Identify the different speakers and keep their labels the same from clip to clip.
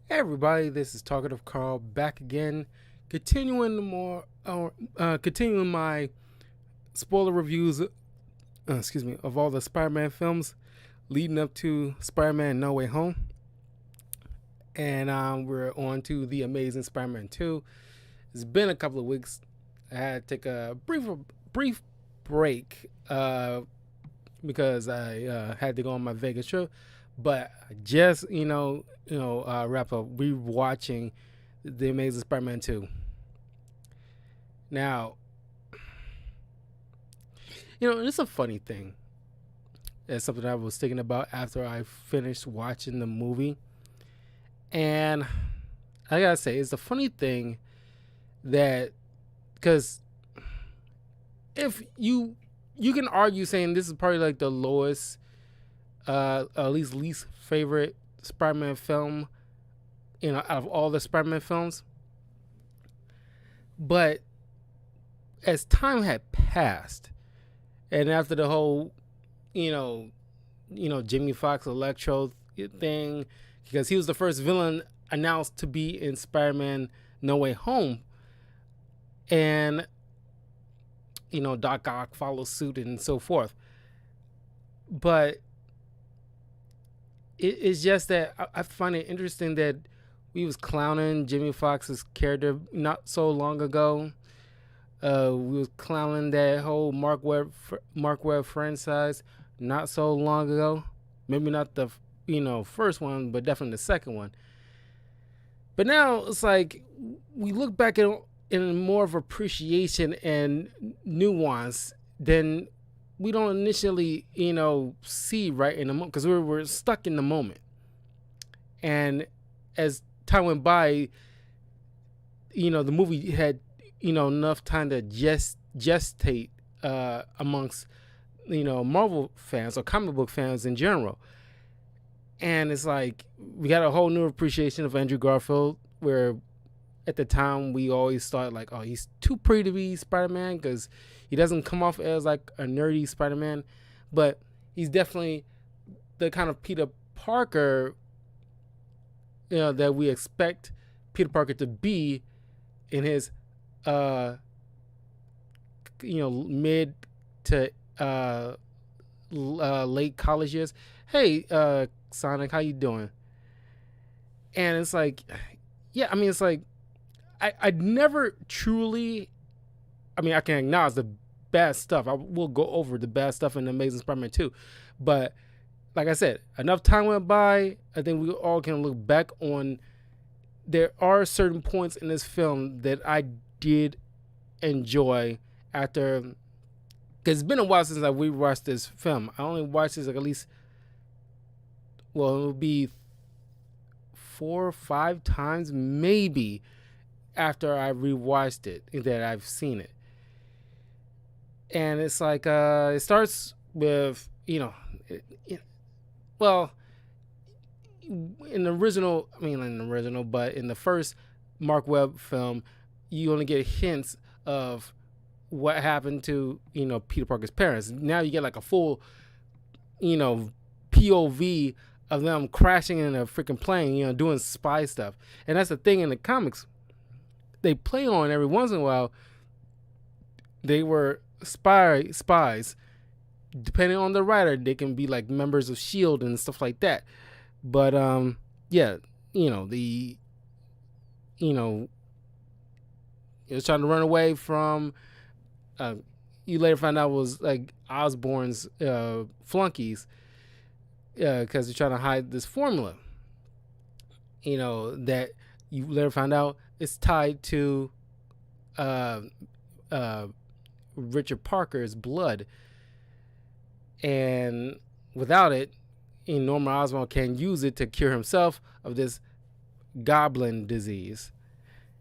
Speaker 1: Hey everybody, this is Talkative Carl back again, continuing my spoiler reviews. Of all the Spider-Man films leading up to Spider-Man No Way Home, and we're on to the Amazing Spider-Man 2. It's been a couple of weeks. I had to take a brief break because I had to go on my Vegas trip, but I just wrap up rewatching the Amazing Spider-Man 2. Now, it's a funny thing. It's something I was thinking about after I finished watching the movie, and I gotta say, it's a funny thing that because if you can argue saying this is probably like the lowest, at least least favorite Spider-Man film, out of all the Spider-Man films. But as time had passed, and after the whole, Jimmy Fox Electro thing, because he was the first villain announced to be in Spider-Man No Way Home, and Doc Ock follows suit and so forth. But it's just that I find it interesting that we was clowning Jimmy Fox's character not so long ago. We was clowning that whole Mark Webb franchise not so long ago. Maybe not the first one, but definitely the second one. But now it's like we look back at in more of appreciation and nuance than we don't initially, see right in the moment, because we're stuck in the moment. And as time went by, the movie had, enough time to gestate amongst, Marvel fans or comic book fans in general. And it's like we got a whole new appreciation of Andrew Garfield, where at the time we always thought like, oh, he's too pretty to be Spider-Man because he doesn't come off as like a nerdy Spider-Man, but he's definitely the kind of Peter Parker, that we expect Peter Parker to be in his, mid to late college years. Hey, Sonic, how you doing? And it's like, yeah, I mean, it's like I never truly, I mean, I can acknowledge the bad stuff. I will go over the bad stuff in Amazing Spider-Man 2. But like I said, enough time went by. I think we all can look back on, there are certain points in this film that I did enjoy after, because it's been a while since I rewatched this film. I only watched this like at least, well, it would be 4 or 5 times maybe after I rewatched it that I've seen it. And it's like it starts with, well, in the original, but in the first Mark Webb film, you only get hints of what happened to, Peter Parker's parents. Now you get like a full, POV of them crashing in a freaking plane, doing spy stuff. And that's the thing in the comics. They play on every once in a while. They were spies. Depending on the writer, they can be like members of Shield and stuff like that. But yeah, the he was trying to run away from. You later find out was like Osborne's flunkies, because they're trying to hide this formula. That you later find out it's tied to uh, uh, Richard Parker's blood, and without it, Norman Osborn can use it to cure himself of this goblin disease.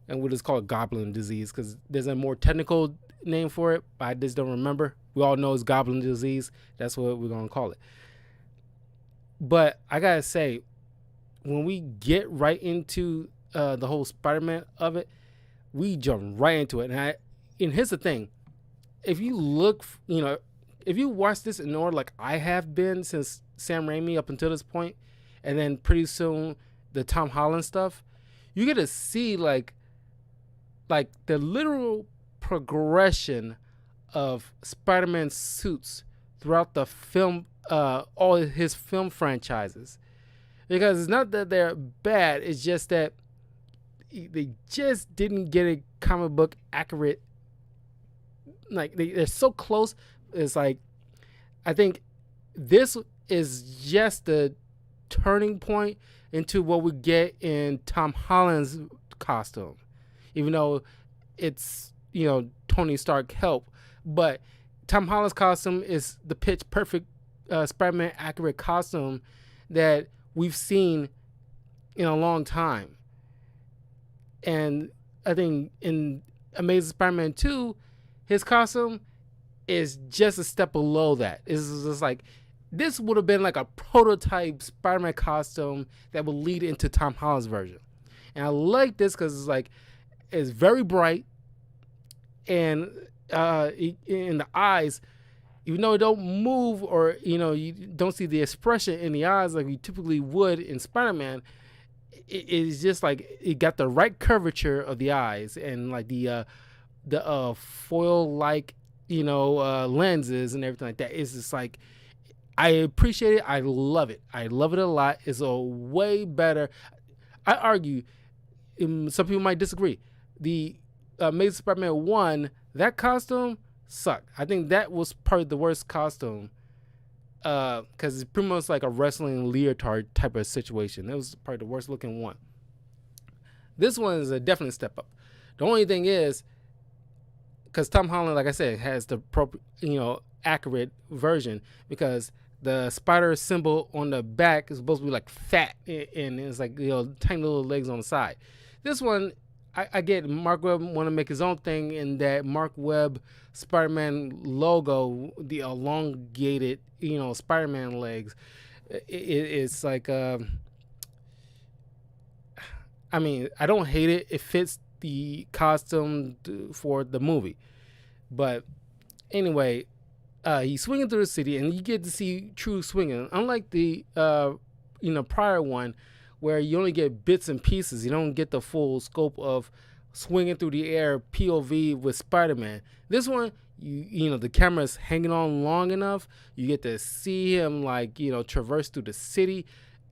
Speaker 1: And we'll just call it goblin disease because there's a more technical name for it. I just don't remember. We all know it's goblin disease. That's what we're going to call it. But I got to say, when we get right into the whole Spider-Man of it, we jump right into it. And here's the thing. If you look, if you watch this in order like I have been since Sam Raimi up until this point, and then pretty soon the Tom Holland stuff, you get to see like the literal progression of Spider-Man suits throughout the film, all his film franchises. Because it's not that they're bad; it's just that they just didn't get a comic book accurate. Like they're so close. It's like I think this is just the turning point into what we get in Tom Holland's costume, even though it's Tony Stark help, but Tom Holland's costume is the pitch perfect Spider-Man accurate costume that we've seen in a long time. And I think in Amazing Spider-Man 2, his costume is just a step below that. It's just like this would have been like a prototype Spider-Man costume that would lead into Tom Holland's version. And I like this because it's very bright, and in the eyes, even though it don't move or you don't see the expression in the eyes like you typically would in Spider-Man, it's just like it got the right curvature of the eyes and like the foil like lenses and everything like that. It's just like I appreciate it. I love it. I love it a lot. It's a way better. I argue. Some people might disagree. The Amazing Spider-Man 1, that costume sucked. I think that was probably the worst costume because it's pretty much like a wrestling leotard type of situation. It was probably the worst looking one. This one is a definite step up. The only thing is, because Tom Holland, like I said, has the accurate version, because the spider symbol on the back is supposed to be like fat and it's like tiny little legs on the side. This one, I get Mark Webb want to make his own thing in that Mark Webb Spider-Man logo, the elongated Spider-Man legs. It's like I mean, I don't hate it. It fits the costume for the movie. But anyway, he's swinging through the city, and you get to see true swinging. Unlike the prior one, where you only get bits and pieces, you don't get the full scope of swinging through the air POV with Spider-Man. This one, the camera's hanging on long enough, you get to see him traverse through the city,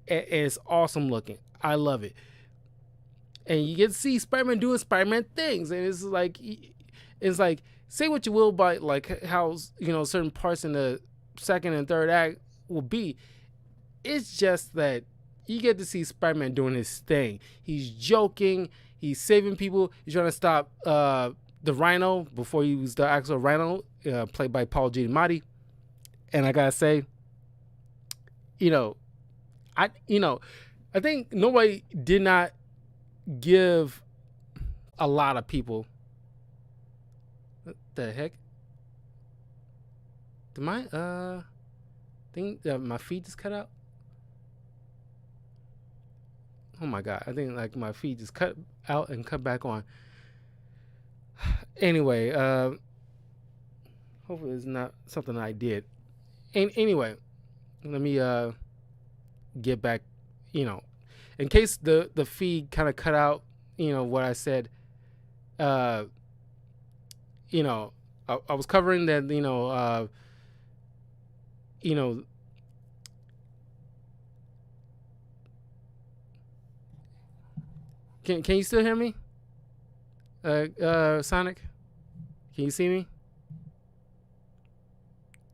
Speaker 1: and it's awesome looking. I love it. And you get to see Spider-Man doing Spider-Man things, and it's like say what you will about like how certain parts in the second and third act will be. It's just that you get to see Spider-Man doing his thing. He's joking. He's saving people. He's trying to stop the Rhino before he was the actual Rhino, played by Paul Giamatti. And I gotta say, I think nobody did not give a lot of people. What the heck? Did my thing my feed just cut out? Oh my god! I think my feed just cut out and cut back on. Anyway, hopefully it's not something I did. Anyway, let me get back. In case the feed kind of cut out. What I said. I was covering that. Can you still hear me? Sonic? Can you see me?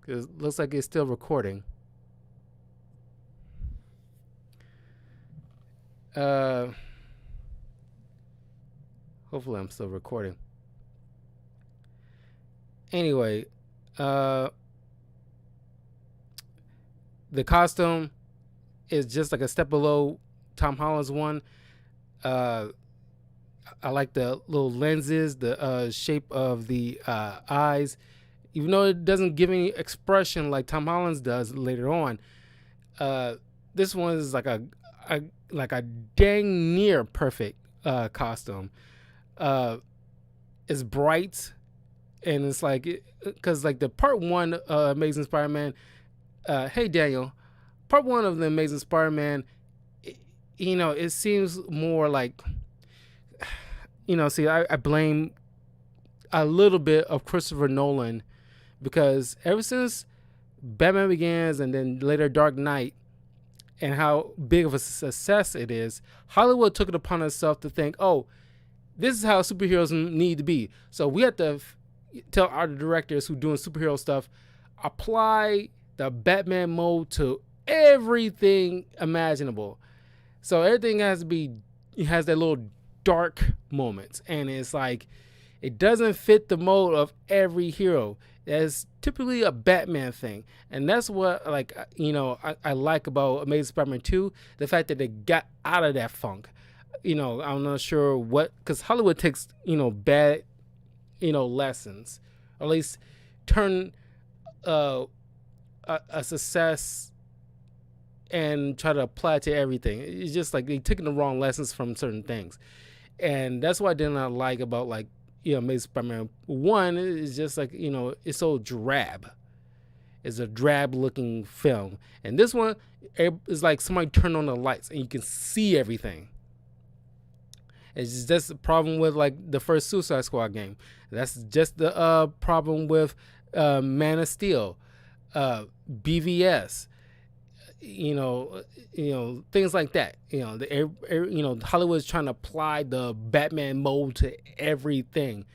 Speaker 1: Because it looks like it's still recording. Hopefully I'm still recording. Anyway, the costume is just like a step below Tom Holland's one. I like the little lenses, the shape of the eyes, even though it doesn't give any expression like Tom Holland's does later on. This one is like a dang near perfect costume. It's bright, and it's because the part one Amazing Spider-Man. Hey Daniel, part one of the Amazing Spider-Man. it seems more like, see, I blame a little bit of Christopher Nolan, because ever since Batman Begins and then later Dark Knight, and how big of a success it is, Hollywood took it upon itself to think, oh, this is how superheroes need to be. So we have to tell our directors who doing superhero stuff, apply the Batman mode to everything imaginable. So everything has that little dark moments, and it's like it doesn't fit the mold of every hero. That's typically a Batman thing, and that's what I like about Amazing Spider-Man 2, the fact that they got out of that funk. I'm not sure what, because Hollywood takes bad lessons, or at least turn a success and try to apply it to everything. It's just like they taking the wrong lessons from certain things, and that's what I did not like about Amazing Spider-Man 1 is just it's so drab. It's a drab looking film, and this one is like somebody turned on the lights and you can see everything. It's just the problem with the first Suicide Squad game. That's just the problem with Man of Steel, BVS, things like that. Hollywood's trying to apply the Batman mold to everything,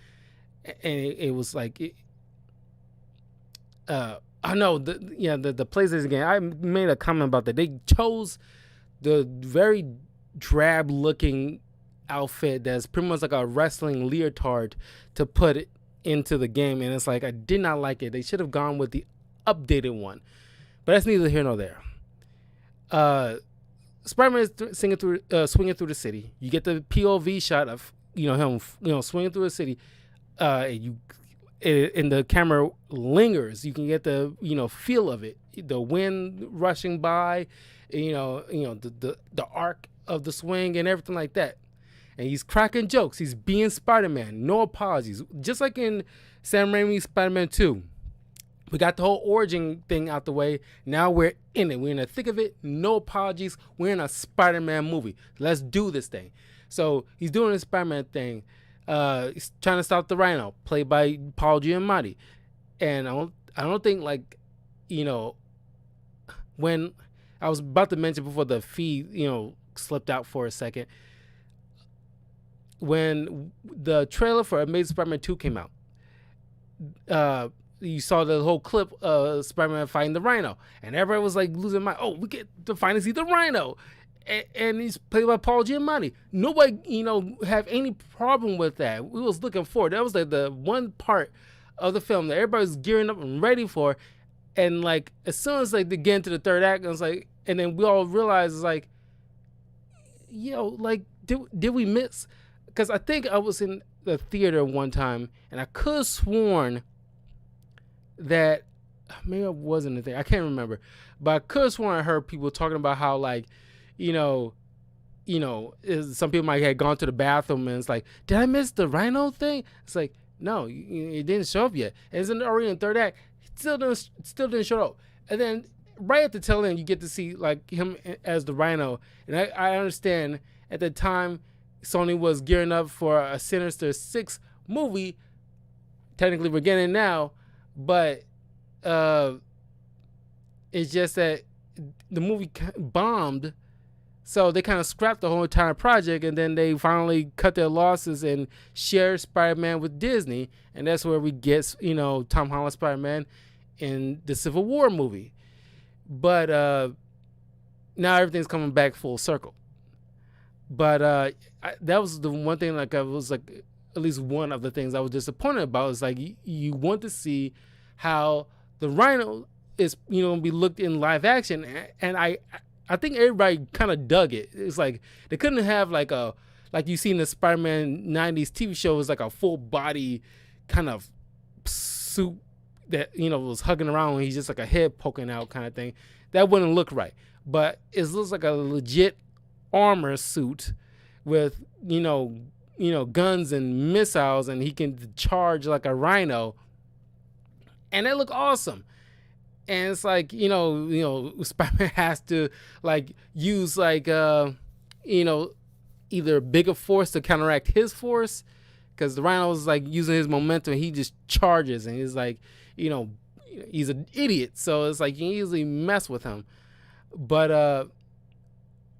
Speaker 1: and it was like, I know the PlayStation game. I made a comment about that. They chose the very drab looking outfit that's pretty much like a wrestling leotard to put it into the game, and it's like I did not like it. They should have gone with the updated one, but that's neither here nor there. Spider-Man is swinging through the city. You get the POV shot of him swinging through the city, and the camera lingers. You can get the feel of it, the wind rushing by, the arc of the swing and everything like that. And he's cracking jokes. He's being Spider-Man. No apologies. Just like in Sam Raimi's Spider-Man 2. We got the whole origin thing out the way. Now we're in it. We're in the thick of it. No apologies. We're in a Spider-Man movie. Let's do this thing. So he's doing his Spider-Man thing. He's trying to stop the Rhino, played by Paul Giamatti. And I don't think when I was about to mention before the feed, slipped out for a second. When the trailer for Amazing Spider-Man 2 came out, you saw the whole clip of Spider-Man fighting the Rhino, and everybody was losing mind. Oh, we get to finally see the Rhino, and he's played by Paul Giamatti. Nobody, have any problem with that. We was looking forward. That was the one part of the film that everybody was gearing up and ready for, and as soon as they get into the third act, it was and then we all realized did we miss? Because I think I was in the theater one time, and I could have sworn that maybe I wasn't in there. I can't remember, but I could have sworn I heard people talking about how some people might have gone to the bathroom and it's did I miss the Rhino thing? It's no, it didn't show up yet. And it's already in the third act. Still didn't show up. And then right at the tail end, you get to see him as the Rhino. And I understand at the time Sony was gearing up for a Sinister Six movie. Technically, we're getting it now, but it's just that the movie bombed, so they kind of scrapped the whole entire project, and then they finally cut their losses and shared Spider-Man with Disney, and that's where we get Tom Holland Spider-Man in the Civil War movie. But now everything's coming back full circle. But that was the one thing. I was at least one of the things I was disappointed about. Is you want to see how the Rhino is be looked in live action, and I think everybody kind of dug it. It's they couldn't have like you see in the Spider-Man 90s TV show, is a full body kind of suit that was hugging around and he's just a head poking out kind of thing. That wouldn't look right. But it looks like a legit armor suit with guns and missiles, and he can charge like a Rhino, and they look awesome. And it's Spider-Man has to use you know, either a bigger force to counteract his force, because the Rhino is like using his momentum. He just charges, and he's like, you know, he's an idiot. So it's like you can easily mess with him. But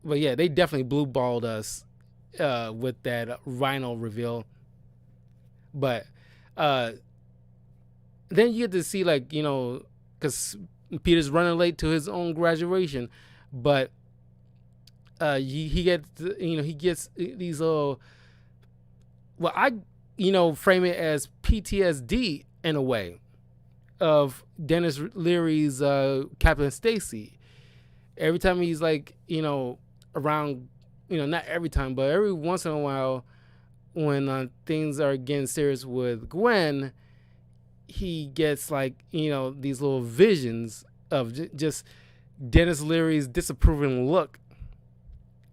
Speaker 1: yeah, they definitely blue balled us with that Rhino reveal. But then you get to see, like, you know, because Peter's running late to his own graduation, but he gets, you know, he gets these little, well, I, you know, frame it as PTSD in a way of Dennis Leary's Captain Stacy. Every time he's like, you know, around, you know, not every time, but every once in a while when things are getting serious with Gwen, he gets, like, you know, these little visions of just Dennis Leary's disapproving look.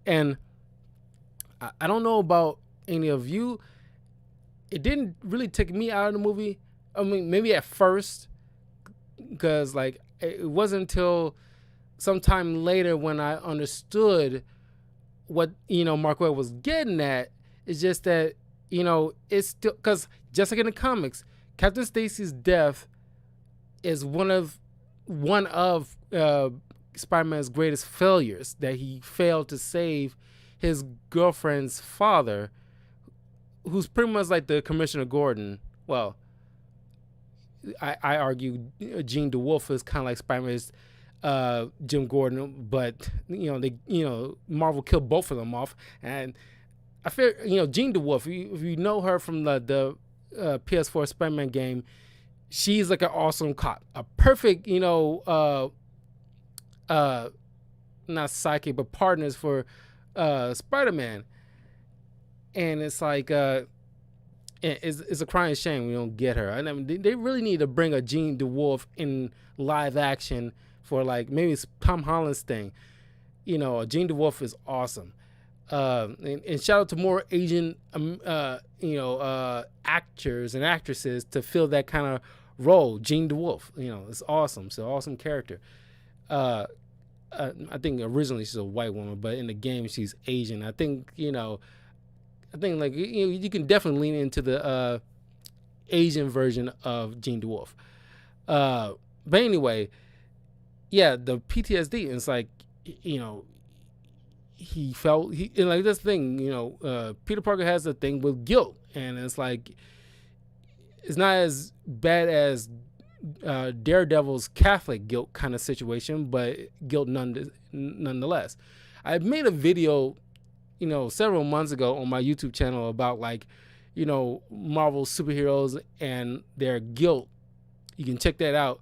Speaker 1: And I don't know about any of you, it didn't really take me out of the movie. I mean, maybe at first, because like it wasn't until sometime later when I understood what, you know, Mark Webb was getting at. It's just that, you know, it's still, because just like in the comics, Captain Stacy's death is one of Spider-Man's greatest failures, that he failed to save his girlfriend's father, who's pretty much like the Commissioner Gordon. Well, I argue Gene DeWolf is kind of like Spider-Man's Jim Gordon, but Marvel killed both of them off. And I feel, Gene DeWolf, if you know her from the PS4 Spider-Man game, she's like an awesome cop, a perfect, not sidekick, but partners for Spider-Man. And it's like, it's a crying shame we don't get her. I mean, they really need to bring a Gene DeWolf in live action for, like, maybe it's Tom Holland's thing. Gene DeWolf is awesome. And shout out to more Asian, actors and actresses to fill that kind of role. Gene DeWolf, it's awesome. It's an awesome character. I think originally she's a white woman, but in the game she's Asian. I think like you can definitely lean into the Asian version of Gene DeWolf. But anyway, yeah, the PTSD. It's like, he felt like this thing. Peter Parker has a thing with guilt, and it's like it's not as bad as Daredevil's Catholic guilt kind of situation, but guilt nonetheless. I made a video several months ago on my YouTube channel about, like, Marvel superheroes and their guilt. You can check that out,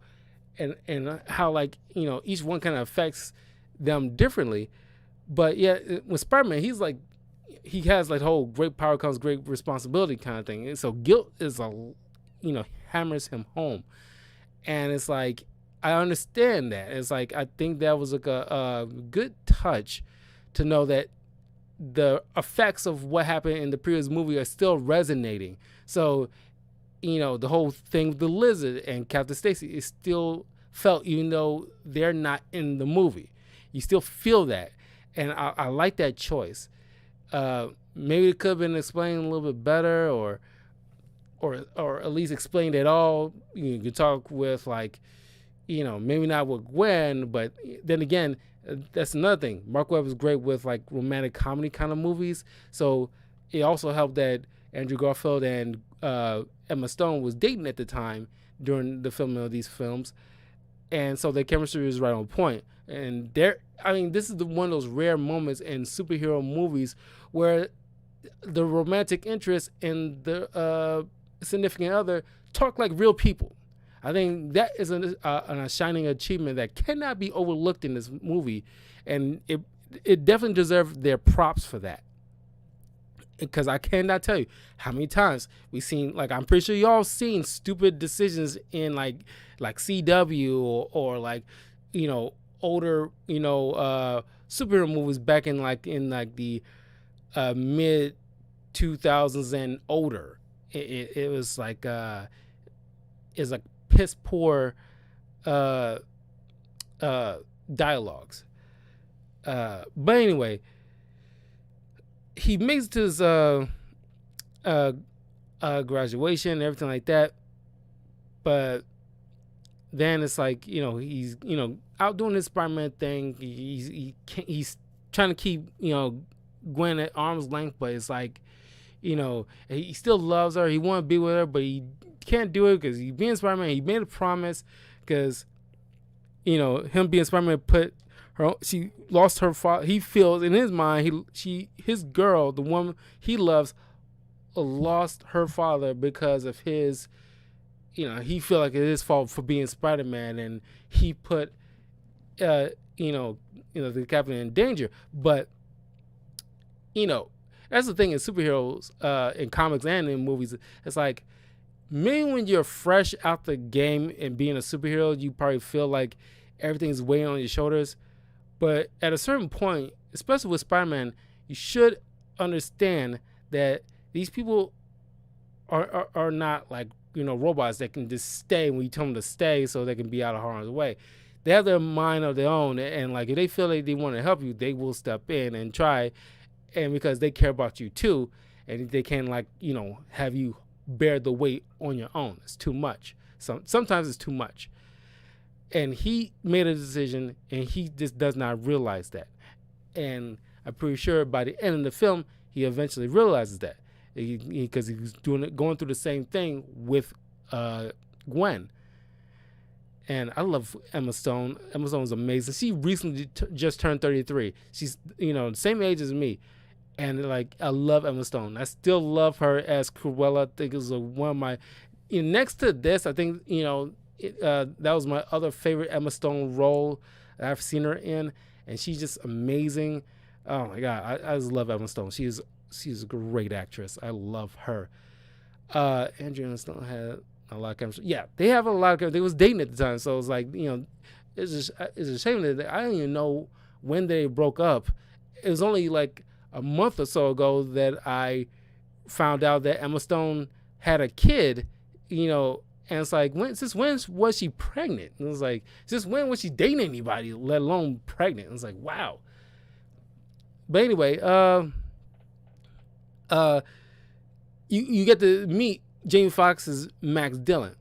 Speaker 1: and how, like, each one kind of affects them differently. But yeah, with Spider-Man, he's like, he has like the whole great power comes great responsibility kind of thing. And so guilt is hammers him home. And it's like, I understand that. It's like, I think that was like a good touch to know that the effects of what happened in the previous movie are still resonating. So, the whole thing with the lizard and Captain Stacy is still felt, even though they're not in the movie. You still feel that. And I like that choice. Maybe it could have been explained a little bit better, or at least explained at all. You could talk with, like, maybe not with Gwen, but then again, that's another thing. Mark Webb is great with, like, romantic comedy kind of movies. So it also helped that Andrew Garfield and Emma Stone was dating at the time during the filming of these films. And so their chemistry was right on point. And this is one of those rare moments in superhero movies where the romantic interest and the significant other talk like real people. I think that is a shining achievement that cannot be overlooked in this movie, and it definitely deserves their props for that. Because I cannot tell you how many times we've seen, like, I'm pretty sure y'all seen stupid decisions in like CW or like, older, superhero movies back in the mid 2000s and older. It was like it's like piss poor dialogues. But anyway, he makes it to his uh, graduation and everything like that, but then it's like, he's out doing his Spider-Man thing. He's trying to keep Gwen at arm's length, but it's like, he still loves her. He want to be with her, but he can't do it because he's being Spider-Man. He made a promise because him being Spider-Man put her. She lost her father. He feels in his mind his girl, the woman he loves, lost her father because of his. He feel like it is his fault for being Spider-Man, and he put the captain in danger. But that's the thing in superheroes, in comics and in movies. It's like, maybe when you're fresh out the game and being a superhero, you probably feel like everything's weighing on your shoulders. But at a certain point, especially with Spider-Man, you should understand that these people are not like robots that can just stay when you tell them to stay so they can be out of harm's way. They have their mind of their own, and like if they feel like they want to help you, they will step in and try, and because they care about you too, and they can have you bear the weight on your own. It's too much. Sometimes it's too much. And he made a decision, and he just does not realize that. And I'm pretty sure by the end of the film, he eventually realizes that, because he was going through the same thing with Gwen. And I love Emma Stone. Emma Stone is amazing. She recently just turned 33. She's the same age as me, and like I love Emma Stone. I still love her as Cruella. I think it was one of my next to this. I think that was my other favorite Emma Stone role that I've seen her in, and she's just amazing. Oh my god, I just love Emma Stone. She's a great actress. I love her. Andrew and Stone had a lot of chemistry. Yeah, they have a lot of chemistry. They was dating at the time, so it's like it's a shame that I don't even know when they broke up. It was only like a month or so ago that I found out that Emma Stone had a kid. And it's like, since when was she pregnant? And it was like, since when was she dating anybody, let alone pregnant? And it's like, wow. But anyway, you get to meet Jamie Foxx's Max Dillon,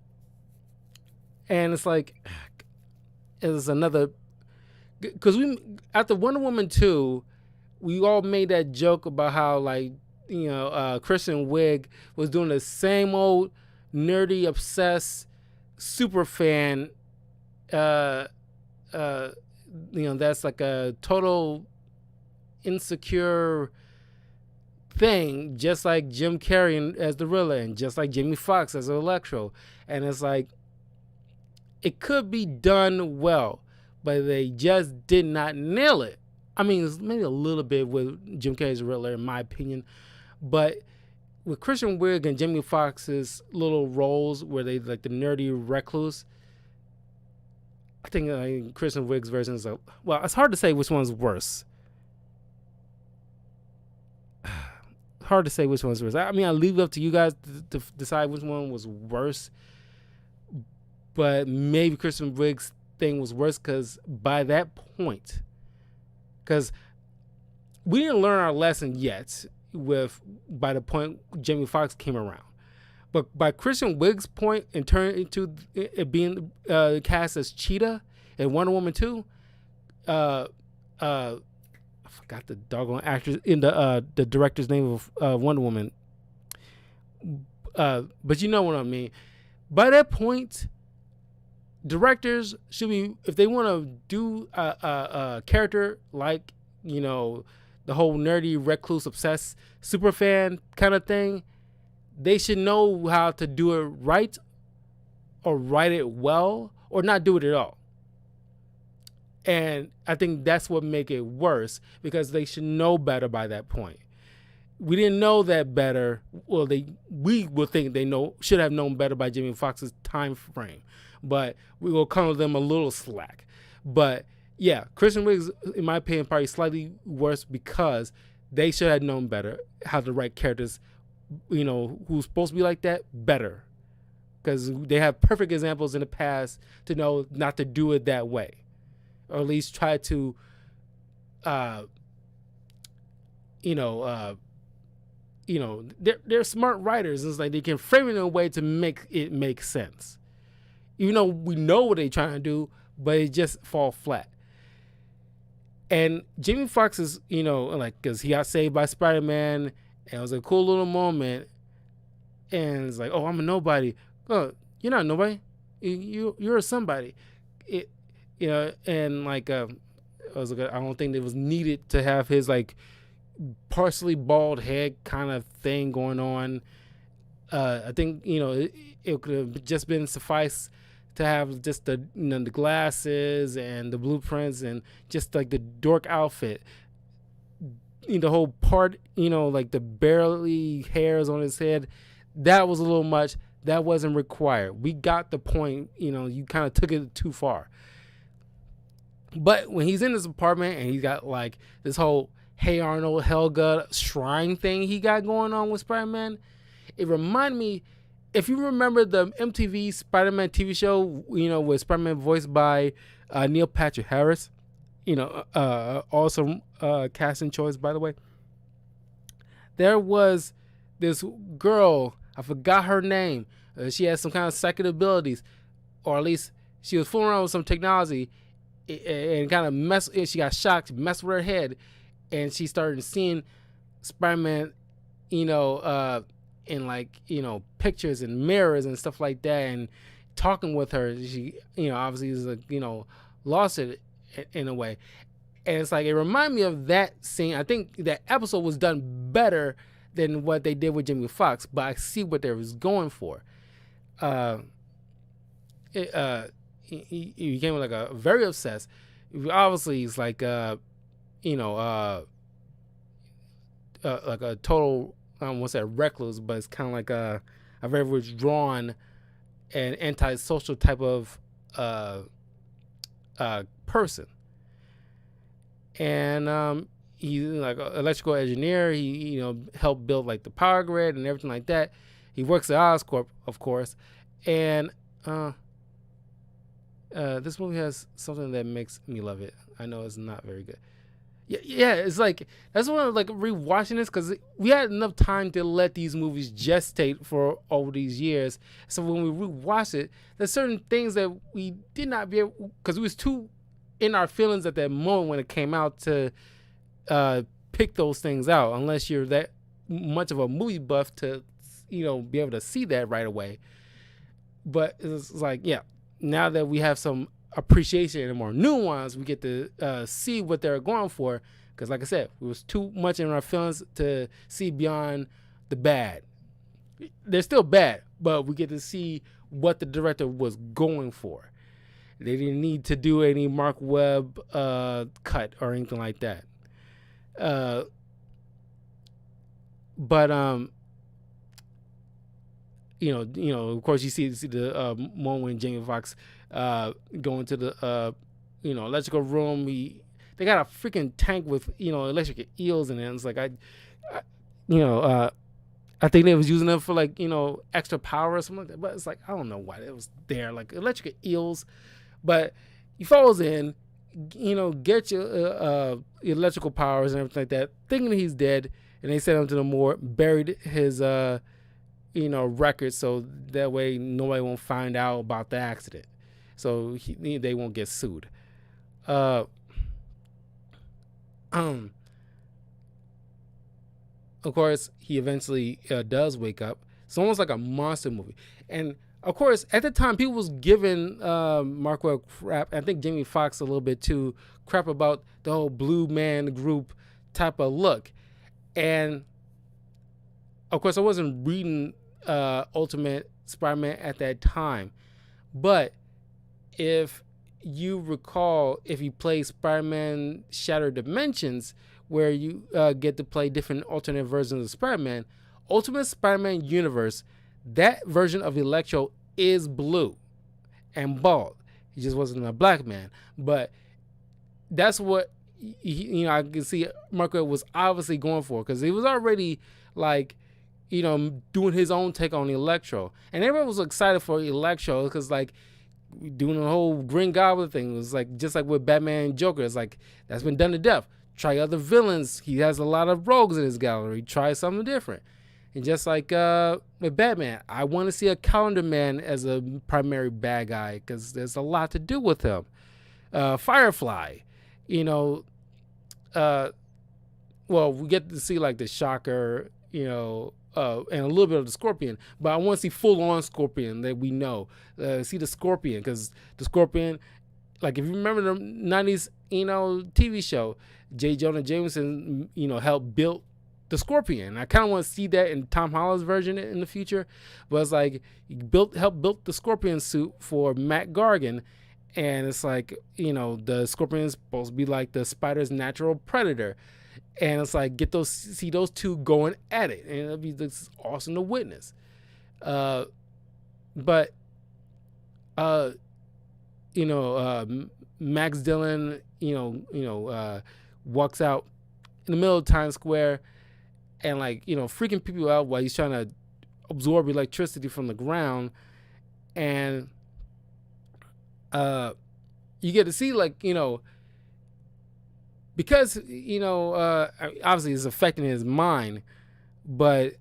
Speaker 1: and it's like, it's another, because we after Wonder Woman 2, we all made that joke about how Kristen Wiig was doing the same old nerdy, obsessed super fan. That's like a total insecure thing, just like Jim Carrey as the Riddler, and just like Jamie Foxx as Electro. And it's like, it could be done well, but they just did not nail it. I mean, it's maybe a little bit with Jim Carrey's Riddler, in my opinion, but with Kristen Wiig and Jamie Foxx's little roles where they like the nerdy recluse, I think Kristen Wiig's version is well, it's hard to say which one's worse. Hard to say which one's worse. I mean, I leave it up to you guys to decide which one was worse. But maybe Kristen Wiig's thing was worse because by that point, because we didn't learn our lesson yet by the point Jamie Foxx came around. But by Kristen Wiig's point and turn into it being cast as Cheetah in Wonder Woman 2, I forgot the doggone actress in the director's name of Wonder Woman. But you know what I mean. By that point, directors should be, if they want to do a character like, the whole nerdy, recluse, obsessed superfan kind of thing, they should know how to do it right, or write it well, or not do it at all. And I think that's what make it worse, because they should know better by that point. We didn't know that better. Well, we would think they should have known better by Jamie Foxx's time frame, but we will cut them a little slack. But yeah, Kristen Wiig's, in my opinion, probably slightly worse because they should have known better how to write characters, who's supposed to be like that, better, because they have perfect examples in the past to know not to do it that way, or at least try to they're smart writers. It's like they can frame it in a way to make it make sense. Even though we know what they're trying to do, but it just fall flat. And Jamie Foxx is, because he got saved by Spider-Man, and it was a cool little moment. And it's like, oh, I'm a nobody. Oh, you're not a nobody. You're a somebody. And like, I don't think it was needed to have his like partially bald head kind of thing going on. I think it could have just been suffice to have just the the glasses and the blueprints and just like the dork outfit. The whole part, like the barely hairs on his head, that was a little much. That wasn't required. We got the point. You kind of took it too far. But when he's in his apartment and he's got like this whole Hey Arnold, Helga shrine thing he got going on with Spider-Man, it reminded me, if you remember the MTV Spider-Man TV show, with Spider-Man voiced by Neil Patrick Harris, awesome casting choice, by the way. There was this girl, I forgot her name. She had some kind of psychic abilities, or at least she was fooling around with some technology and kind of she got shocked, messed with her head, and she started seeing Spider-Man, in like, pictures and mirrors and stuff like that, and talking with her. She, obviously is like, lost it in a way. And it's like, it reminded me of that scene. I think that episode was done better than what they did with Jamie Foxx, but I see what they was going for. He became like a very obsessed. Obviously, he's like, like a total, I don't want to say recluse, but it's kind of like a very withdrawn and antisocial type of person. And he's like an electrical engineer. He helped build like the power grid and everything like that. He works at Oscorp, of course. And this movie has something that makes me love it. I know it's not very good. Yeah, it's like, that's why I'm like rewatching this, because we had enough time to let these movies gestate for over these years. So when we rewatch it, there's certain things that we did not be able, because we was too in our feelings at that moment when it came out to pick those things out, unless you're that much of a movie buff to be able to see that right away. But it's like, yeah, now that we have some appreciation and more nuance, we get to see what they're going for, because like I said, it was too much in our feelings to see beyond the bad. They're still bad, but we get to see what the director was going for. They didn't need to do any Mark Webb cut or anything like that. But of course, you see the moment when Jamie Foxx go into the electrical room. They got a freaking tank with electric eels in it. And it's like, I think they was using them for like extra power or something like that. But it's like, I don't know why it was there, like electric eels. But he falls in, get your electrical powers and everything like that, thinking he's dead, and they sent him to the morgue, buried his records, so that way nobody won't find out about the accident, so they won't get sued. Of course, he eventually does wake up. It's almost like a monster movie. And of course, at the time, people was giving Mark Webb crap, I think Jamie Foxx a little bit too, crap about the whole Blue Man Group type of look. And of course, I wasn't reading Ultimate Spider-Man at that time, but if you recall, if you play Spider-Man Shattered Dimensions, where you get to play different alternate versions of Spider-Man, Ultimate Spider-Man Universe, that version of Electro is blue and bald. He just wasn't a black man, but that's what I can see Mark Webb was obviously going for, because he was already like doing his own take on Electro, and everyone was excited for Electro because like doing the whole Green Goblin thing was like just like with Batman and Joker. It's like that's been done to death. try other villains. He has a lot of rogues in his gallery. Try something different. And just like with Batman, I want to see a Calendar Man as a primary bad guy because there's a lot to do with him. Firefly, you know, well, we get to see like the Shocker, you know, and a little bit of the Scorpion, but I want to see full on Scorpion that we know. See the Scorpion, because the Scorpion, like if you remember the 90s, you know, TV show, J. Jonah Jameson, you know, helped build the Scorpion. I kind of want to see that in Tom Holland's version in the future, but it's like he helped build the Scorpion suit for Matt Gargan, and it's like, you know, the Scorpion is supposed to be like the spider's natural predator. And it's like see those two going at it, and it'll be this awesome to witness. But you know, Max Dillon, you know, walks out in the middle of Times Square, and like, you know, freaking people out while he's trying to absorb electricity from the ground, and you get to see, like, you know, because, you know, obviously it's affecting his mind, but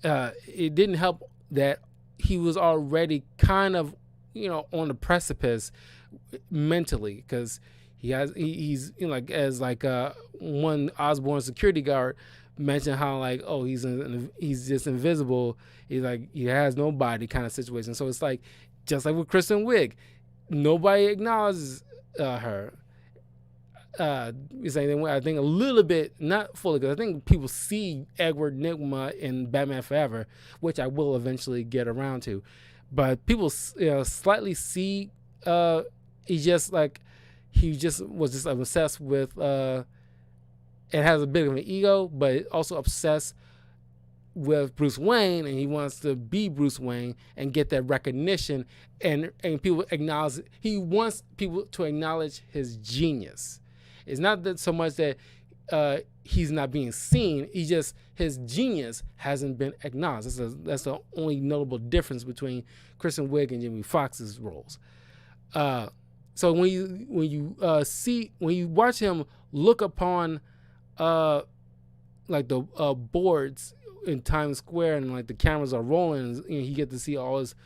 Speaker 1: it didn't help that he was already kind of, you know, on the precipice mentally, because he's you know, like, as like one Osborne security guard mentioned how, like, oh, he's just invisible. He's like, he has no body kind of situation. So it's like, just like with Kristen Wiig, nobody acknowledges her. I think a little bit, not fully, because I think people see Edward Nygma in Batman Forever, which I will eventually get around to, but people, you know, slightly see he just was just obsessed with and has a bit of an ego, but also obsessed with Bruce Wayne, and he wants to be Bruce Wayne and get that recognition, and people acknowledge, he wants people to acknowledge his genius. It's not that so much that he's not being seen. He just, his genius hasn't been acknowledged. That's the only notable difference between Kristen Wiig and Jamie Foxx's roles. So when you watch him look upon like the boards in Times Square, and like the cameras are rolling, and you get to see all his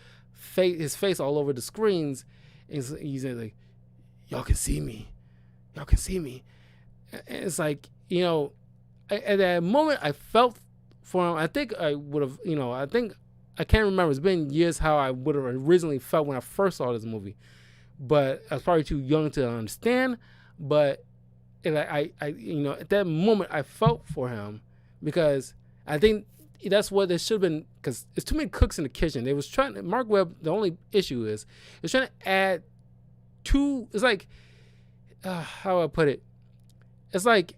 Speaker 1: face all over the screens, and he's like, y'all can see me. Y'all can see me. And it's like, you know, at that moment I felt for him. I think I would have, you know, I can't remember. It's been years how I would have originally felt when I first saw this movie, but I was probably too young to understand. But I you know, at that moment I felt for him, because I think that's what there should have been, because there's too many cooks in the kitchen. They was trying, Mark Webb, the only issue is, he was trying to add two, it's like, how do I put it? It's like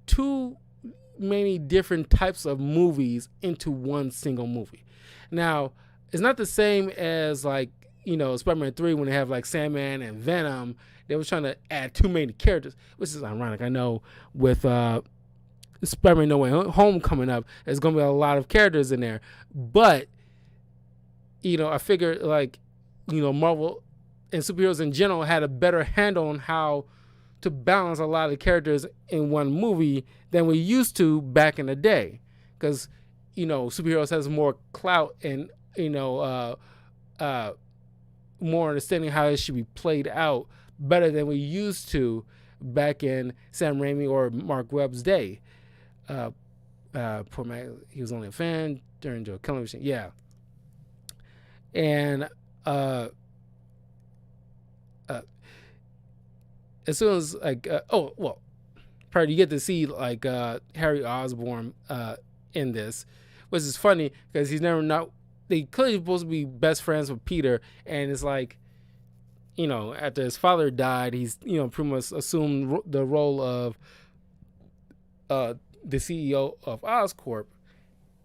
Speaker 1: too many different types of movies into one single movie. Now, it's not the same as, like, you know, Spider-Man 3 when they have like Sandman and Venom. They were trying to add too many characters, which is ironic. I know with Spider-Man No Way Home coming up, there's going to be a lot of characters in there. But, you know, I figure, like, you know, Marvel and superheroes in general had a better handle on how to balance a lot of characters in one movie than we used to back in the day, because, you know, superheroes has more clout and, you know, more understanding how it should be played out better than we used to back in Sam Raimi or Mark Webb's day. Poor man, he was only a fan during Joe Killing Machine. Yeah. And as soon as, like, prior, you get to see, like, Harry Osborne in this, which is funny because he's never not. They clearly supposed to be best friends with Peter, and it's like, you know, after his father died, he's, you know, pretty much assumed the role of the CEO of Oscorp,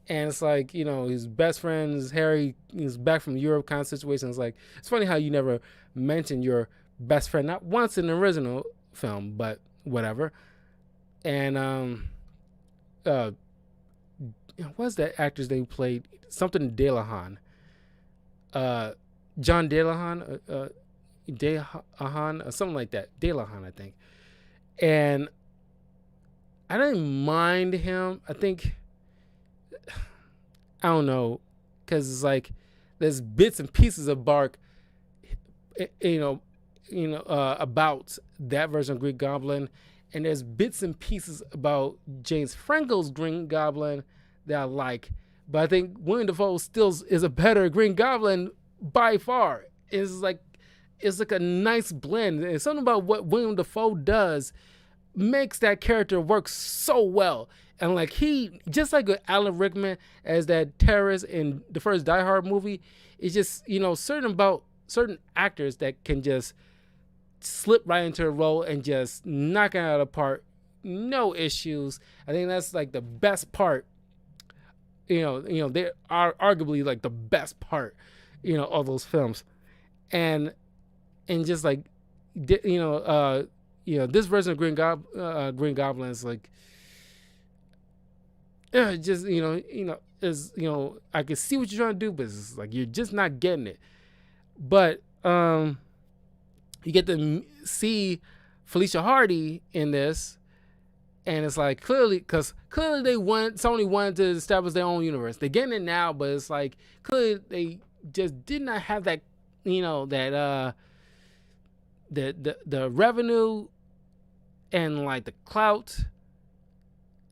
Speaker 1: and it's like, you know, his best friends, Harry, he's back from Europe kind of situation. It's like, it's funny how you never mention your best friend, not once in the original film, but whatever. And what's that actors they played? Something Delahan. John Delahan, Delahan, or something like that. Delahan, I think. And I didn't mind him. I think, I don't know, because it's like there's bits and pieces of Bark, you know, about that version of Green Goblin, and there's bits and pieces about James Franco's Green Goblin that I like. But I think William Dafoe still is a better Green Goblin by far. It's like a nice blend. And something about what William Dafoe does makes that character work so well. And like he, just like with Alan Rickman as that terrorist in the first Die Hard movie, it's just, certain actors that can just slip right into a role and just knock it out of the park, no issues. I think that's like the best part. They are arguably like the best part, of those films, and just like, this version of Green Goblin is like, just is I can see what you're trying to do, but it's like you're just not getting it. But you get to see Felicia Hardy in this, and it's like clearly Sony wanted to establish their own universe. They're getting it now, but it's like clearly they just did not have that, that the revenue and like the clout,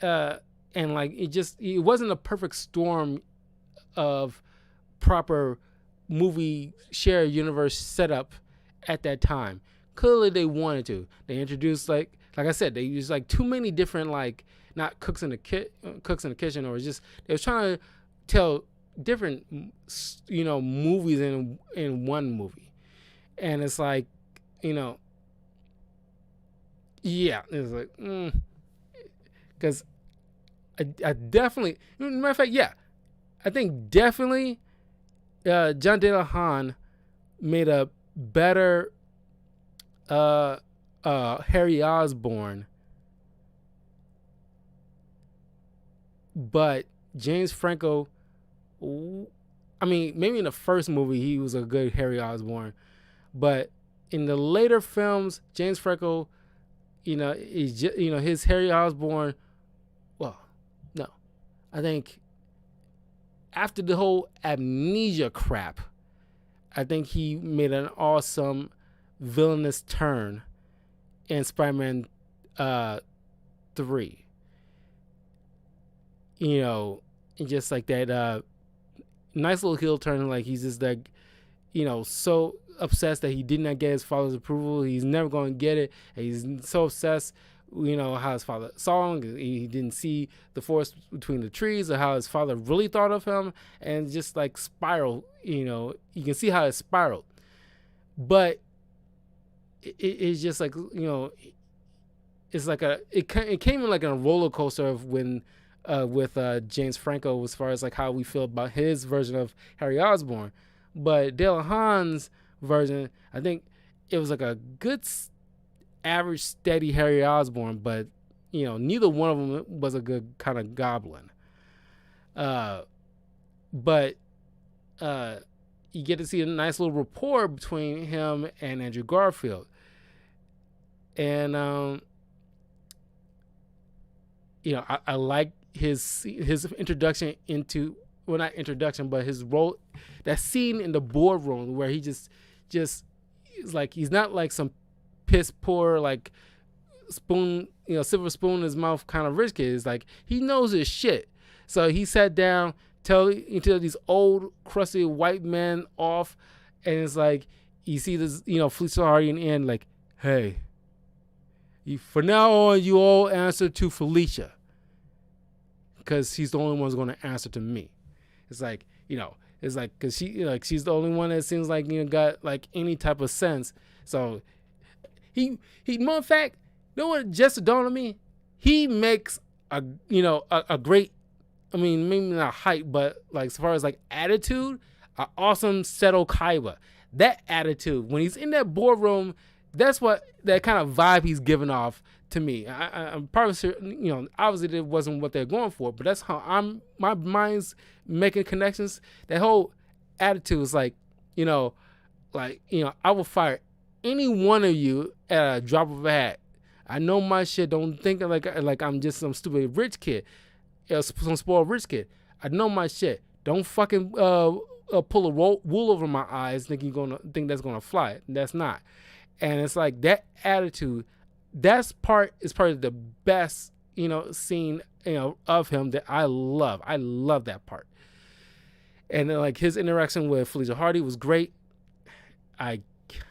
Speaker 1: and like it wasn't a perfect storm of proper movie shared universe setup at that time. Clearly they wanted to. They introduced like I said, they used like too many different, like, not cooks in the kitchen, or just they was trying to tell different movies in one movie. And it's like, yeah, it's like because I definitely, matter of fact, yeah, I think definitely John De La Han made a better Harry Osborne, but James Franco, I mean, maybe in the first movie he was a good Harry Osborne, but in the later films, James Franco, his Harry Osborne, well, no, I think after the whole amnesia crap, I think he made an awesome villainous turn in Spider-Man 3. And just like that nice little heel turn, like he's just like, so obsessed that he did not get his father's approval. He's never going to get it. And he's so obsessed, how his father saw him. He didn't see the forest between the trees, or how his father really thought of him, and just like spiral. You can see how it spiraled. But it's just like, it's like it came in like a roller coaster of when with James Franco, as far as like how we feel about his version of Harry Osborn. But De La Han's version, I think it was like a good average steady Harry Osborn, but neither one of them was a good kind of goblin. But you get to see a nice little rapport between him and Andrew Garfield. And I like his introduction into, well, not introduction, but his role, that scene in the boardroom where he just is like, he's not like some piss poor, like spoon, silver spoon in his mouth kind of rich kid. It's like he knows his shit. So he sat down, tell these old crusty white men off, and it's like you see this, Felicia Hardy in the end, like, hey, for now on, you all answer to Felicia, because she's the only one who's going to answer to me. It's like, it's like, because she's the only one that seems like, got like any type of sense. So he more in fact, what just dawned on me? He makes a great, I mean, maybe not height, but like as far as like attitude, an awesome Seto Kaiba. That attitude, when he's in that boardroom, that's what, that kind of vibe he's giving off to me. I'm probably sure, obviously it wasn't what they're going for, but that's how my mind's making connections. That whole attitude is like, I will fire any one of you at a drop of a hat. I know my shit. Don't think like I'm just some stupid rich kid, some spoiled rich kid. I know my shit. Don't fucking pull a wool over my eyes thinking you're gonna think that's gonna fly. That's not. And it's like that attitude. That's part is probably the best scene of him that I love. I love that part. And then, like, his interaction with Felicia Hardy was great. I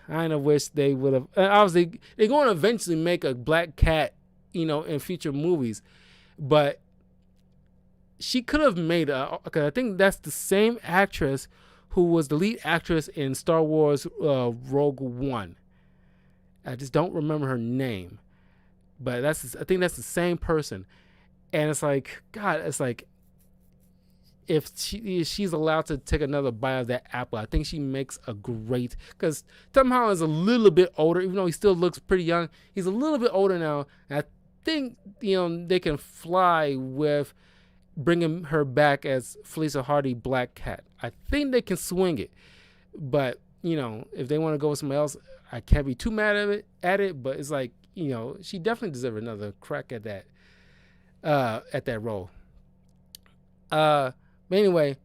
Speaker 1: kind of wish they would have. Obviously, they're going to eventually make a Black Cat, in future movies, but she could have made because I think that's the same actress who was the lead actress in Star Wars Rogue One. I just don't remember her name, but I think that's the same person. And it's like, God, it's like, if she's allowed to take another bite of that apple, I think she makes a great, because Tom Holland's a little bit older, even though he still looks pretty young. He's a little bit older now, and I think they can fly with bringing her back as Felicia Hardy Black Cat. I think they can swing it, but if they want to go with somebody else, I can't be too mad at it. But it's like, she definitely deserves another crack at that role. But anyway,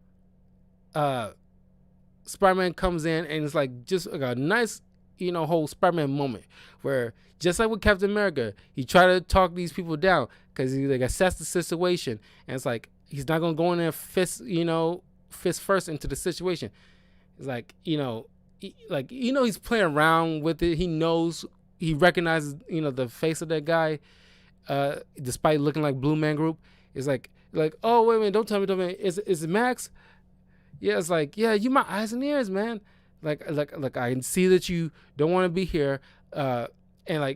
Speaker 1: Spider-Man comes in and it's like just like a nice, whole Spider-Man moment where, just like with Captain America, he tried to talk these people down because he like assessed the situation, and it's like he's not gonna go in there fist first into the situation. It's like he's playing around with it. He recognizes the face of that guy, despite looking like Blue Man Group. It's like, oh, wait a minute, don't tell me, is it Max? Yeah, it's like, yeah, you my eyes and ears, man. Like I can see that you don't want to be here. And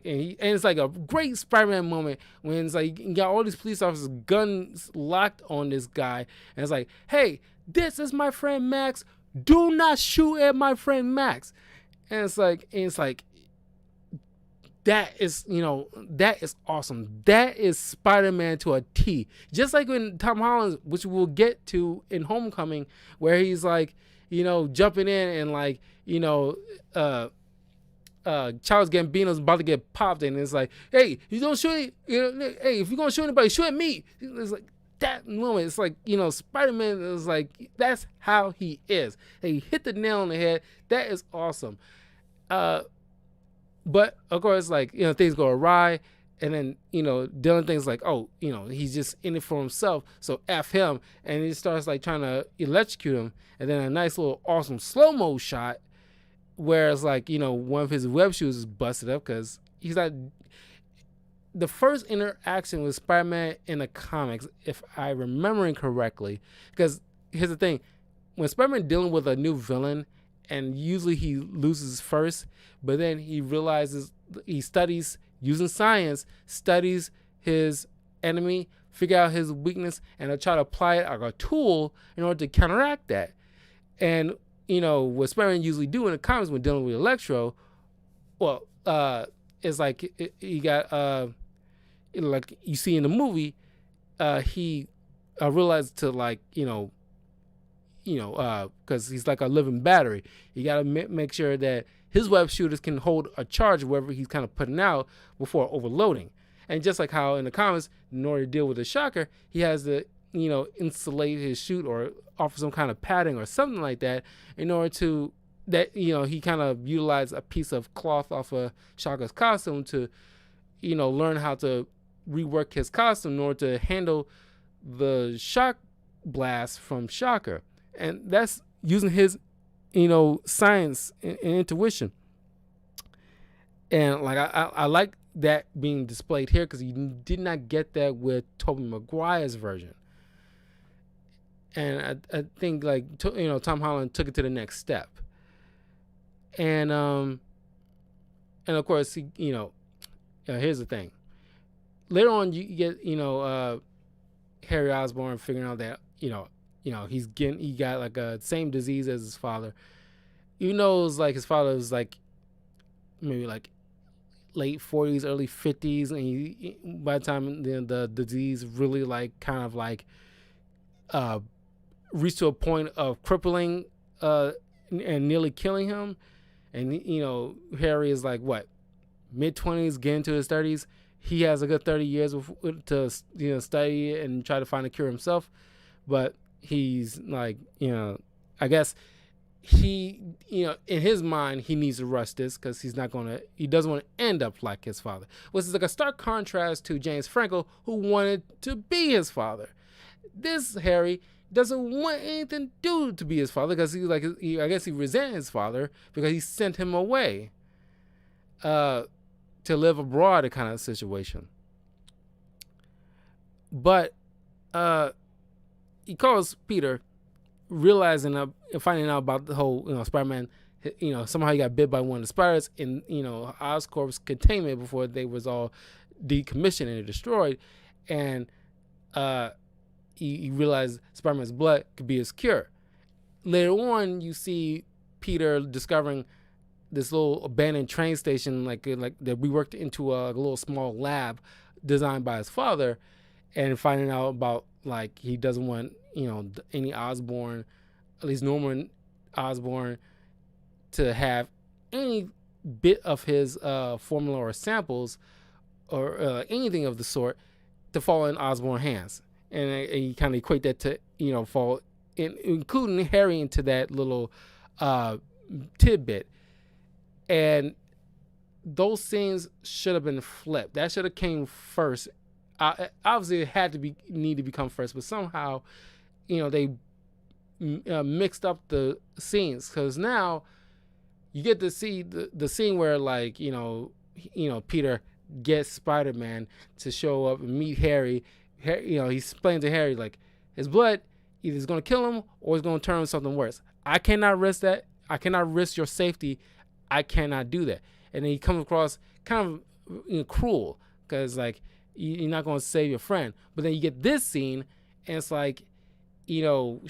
Speaker 1: it's like a great Spider-Man moment when it's like you got all these police officers, guns locked on this guy, and it's like, hey, this is my friend Max. Do not shoot at my friend Max. And it's like that is awesome. That is Spider-Man to a T. Just like when Tom Holland, which we'll get to in Homecoming, where he's like, jumping in and like, Charles Gambino's about to get popped, and it's like, hey, you don't shoot, hey, if you're gonna shoot anybody, shoot at me. It's like that moment. It's like, Spider-Man is like, that's how he is. He hit the nail on the head. That is awesome. But of course, like, things go awry, and then, Dylan thinks like, oh, he's just in it for himself, so F him, and he starts like trying to electrocute him, and then a nice little awesome slow-mo shot where it's like, one of his web shoes is busted up because he's like, the first interaction with Spider-Man in the comics, if I'm remembering correctly, because here's the thing, when Spider-Man dealing with a new villain, and usually he loses first, but then he realizes, he studies using science, studies his enemy, figure out his weakness, and he'll try to apply it like a tool in order to counteract that. And what Spider-Man usually do in the comics when dealing with Electro, well, it's like he got like you see in the movie, he realized to like because he's like a living battery. You got to make sure that his web shooters can hold a charge wherever he's kind of putting out before overloading. And just like how in the comics, in order to deal with the shocker, he has to, insulate his chute or offer some kind of padding or something like that in order to, that, he kind of utilized a piece of cloth off of Shocker's costume to, learn how to rework his costume in order to handle the shock blast from Shocker. And that's using his, science and intuition. And like I like that being displayed here because you did not get that with Tobey Maguire's version. And I think like Tom Holland took it to the next step. And of course here's the thing. Later on you get Harry Osborne figuring out that he got like a same disease as his father. Even though it was like his father was like maybe like late 40s, early 50s, and he, by the time the disease really like kind of like reached to a point of crippling and nearly killing him, and Harry is like what, mid-20s, getting into his 30s. He has a good 30 years to study and try to find a cure himself. But he's like, I guess he, in his mind, he needs to rush this because he doesn't want to end up like his father, which is like a stark contrast to James Franco, who wanted to be his father. This Harry doesn't want anything to do to be his father because I guess he resents his father because he sent him away to live abroad, a kind of situation. But he calls Peter, realizing finding out about the whole Spider-Man. Somehow he got bit by one of the spiders in Oscorp's containment before they was all decommissioned and destroyed, and he realized Spider-Man's blood could be his cure. Later on, you see Peter discovering this little abandoned train station, like that we worked into a little small lab designed by his father, and finding out about he doesn't want any Osborne, at least Norman Osborne, to have any bit of his formula or samples or anything of the sort to fall in Osborne hands. And you kind of equate that to fall in, including Harry, into that little tidbit. And those scenes should have been flipped. That should have came first. Obviously, it had to need to become first, but somehow, they mixed up the scenes, because now you get to see the scene where Peter gets Spider-Man to show up and meet Harry. He's explaining to Harry his blood either is going to kill him or it's going to turn into something worse. I cannot risk that. I cannot risk your safety. I cannot do that. And then he comes across kind of cruel, because you're not going to save your friend. But then you get this scene, and it's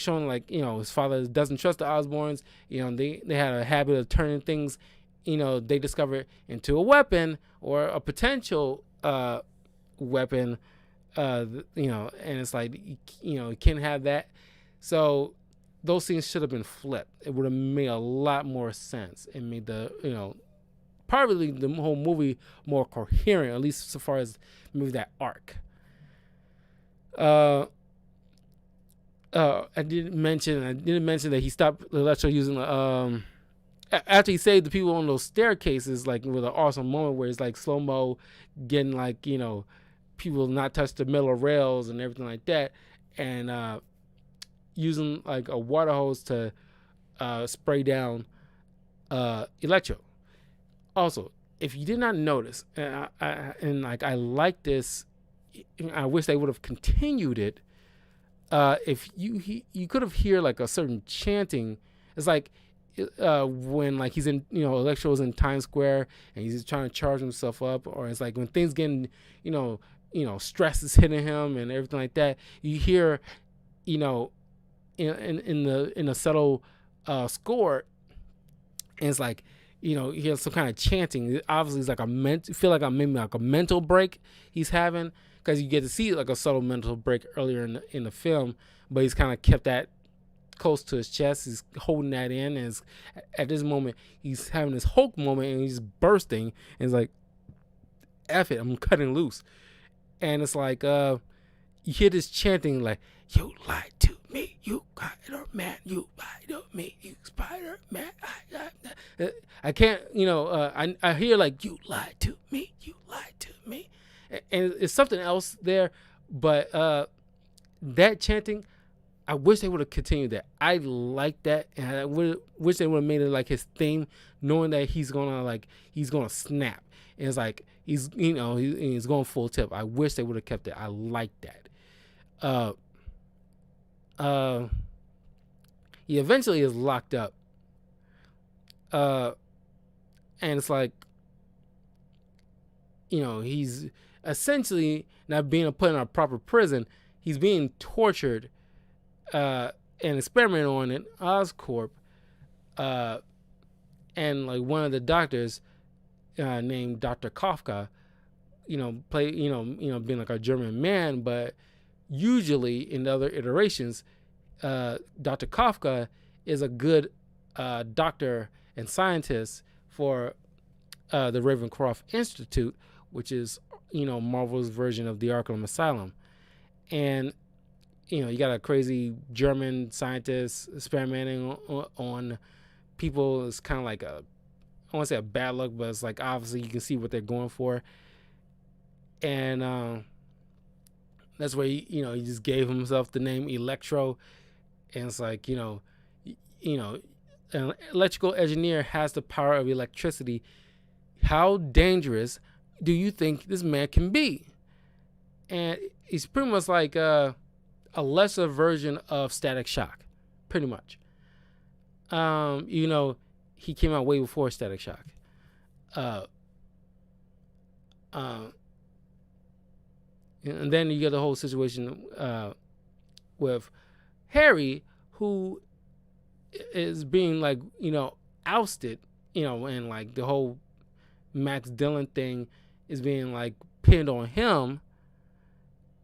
Speaker 1: showing his father doesn't trust the Osborns. They had a habit of turning things, they discover into a weapon or a potential weapon. And it's you can't have that. So those things should have been flipped. It would have made a lot more sense and made probably the whole movie more coherent, at least so far as maybe that arc. I didn't mention that he stopped Electro using after he saved the people on those staircases, with an awesome moment where it's slow-mo, getting people not touch the metal rails and everything like that, and using a water hose to spray down Electro. Also, if you did not notice, and I like this, I wish they would have continued it. If you could have hear a certain chanting. It's when he's in Electro's in Times Square and he's trying to charge himself up, or it's when things getting stress is hitting him and everything like that. You hear in the subtle score, and it's you hear some kind of chanting. Obviously, it's feel like maybe a mental break he's having, because you get to see a subtle mental break earlier in the film, but he's kind of kept that close to his chest. He's holding that in, and at this moment he's having this Hulk moment, and he's bursting, and it's F it, I'm cutting loose. And it's you hear this chanting you lied to me, you Spider-Man, you lied to me, you Spider-Man. I can't, I hear you lied to me, you lied to me. And it's something else there, but that chanting, I wish they would have continued that. I like that, and I wish they would have made it his theme, knowing that he's gonna snap. And it's he's going full tip. I wish they would have kept it. I like that. He eventually is locked up, and it's he's essentially not being put in a proper prison. He's being tortured and experimented on in Oscorp, and one of the doctors named Dr. Kafka, being a German man, but usually in the other iterations, Dr. Kafka is a good doctor and scientist for the Ravencroft Institute, which is Marvel's version of the Arkham Asylum. And you got a crazy German scientist experimenting on people. It's kind of like I want to say a bad luck, but it's like obviously you can see what they're going for. And that's where he just gave himself the name Electro. And it's like an electrical engineer has the power of electricity. How dangerous do you think this man can be? And he's pretty much like a lesser version of Static Shock, pretty much. He came out way before Static Shock. And then you get the whole situation with Harry, who is being like ousted, and like the whole Max Dillon thing is being like pinned on him.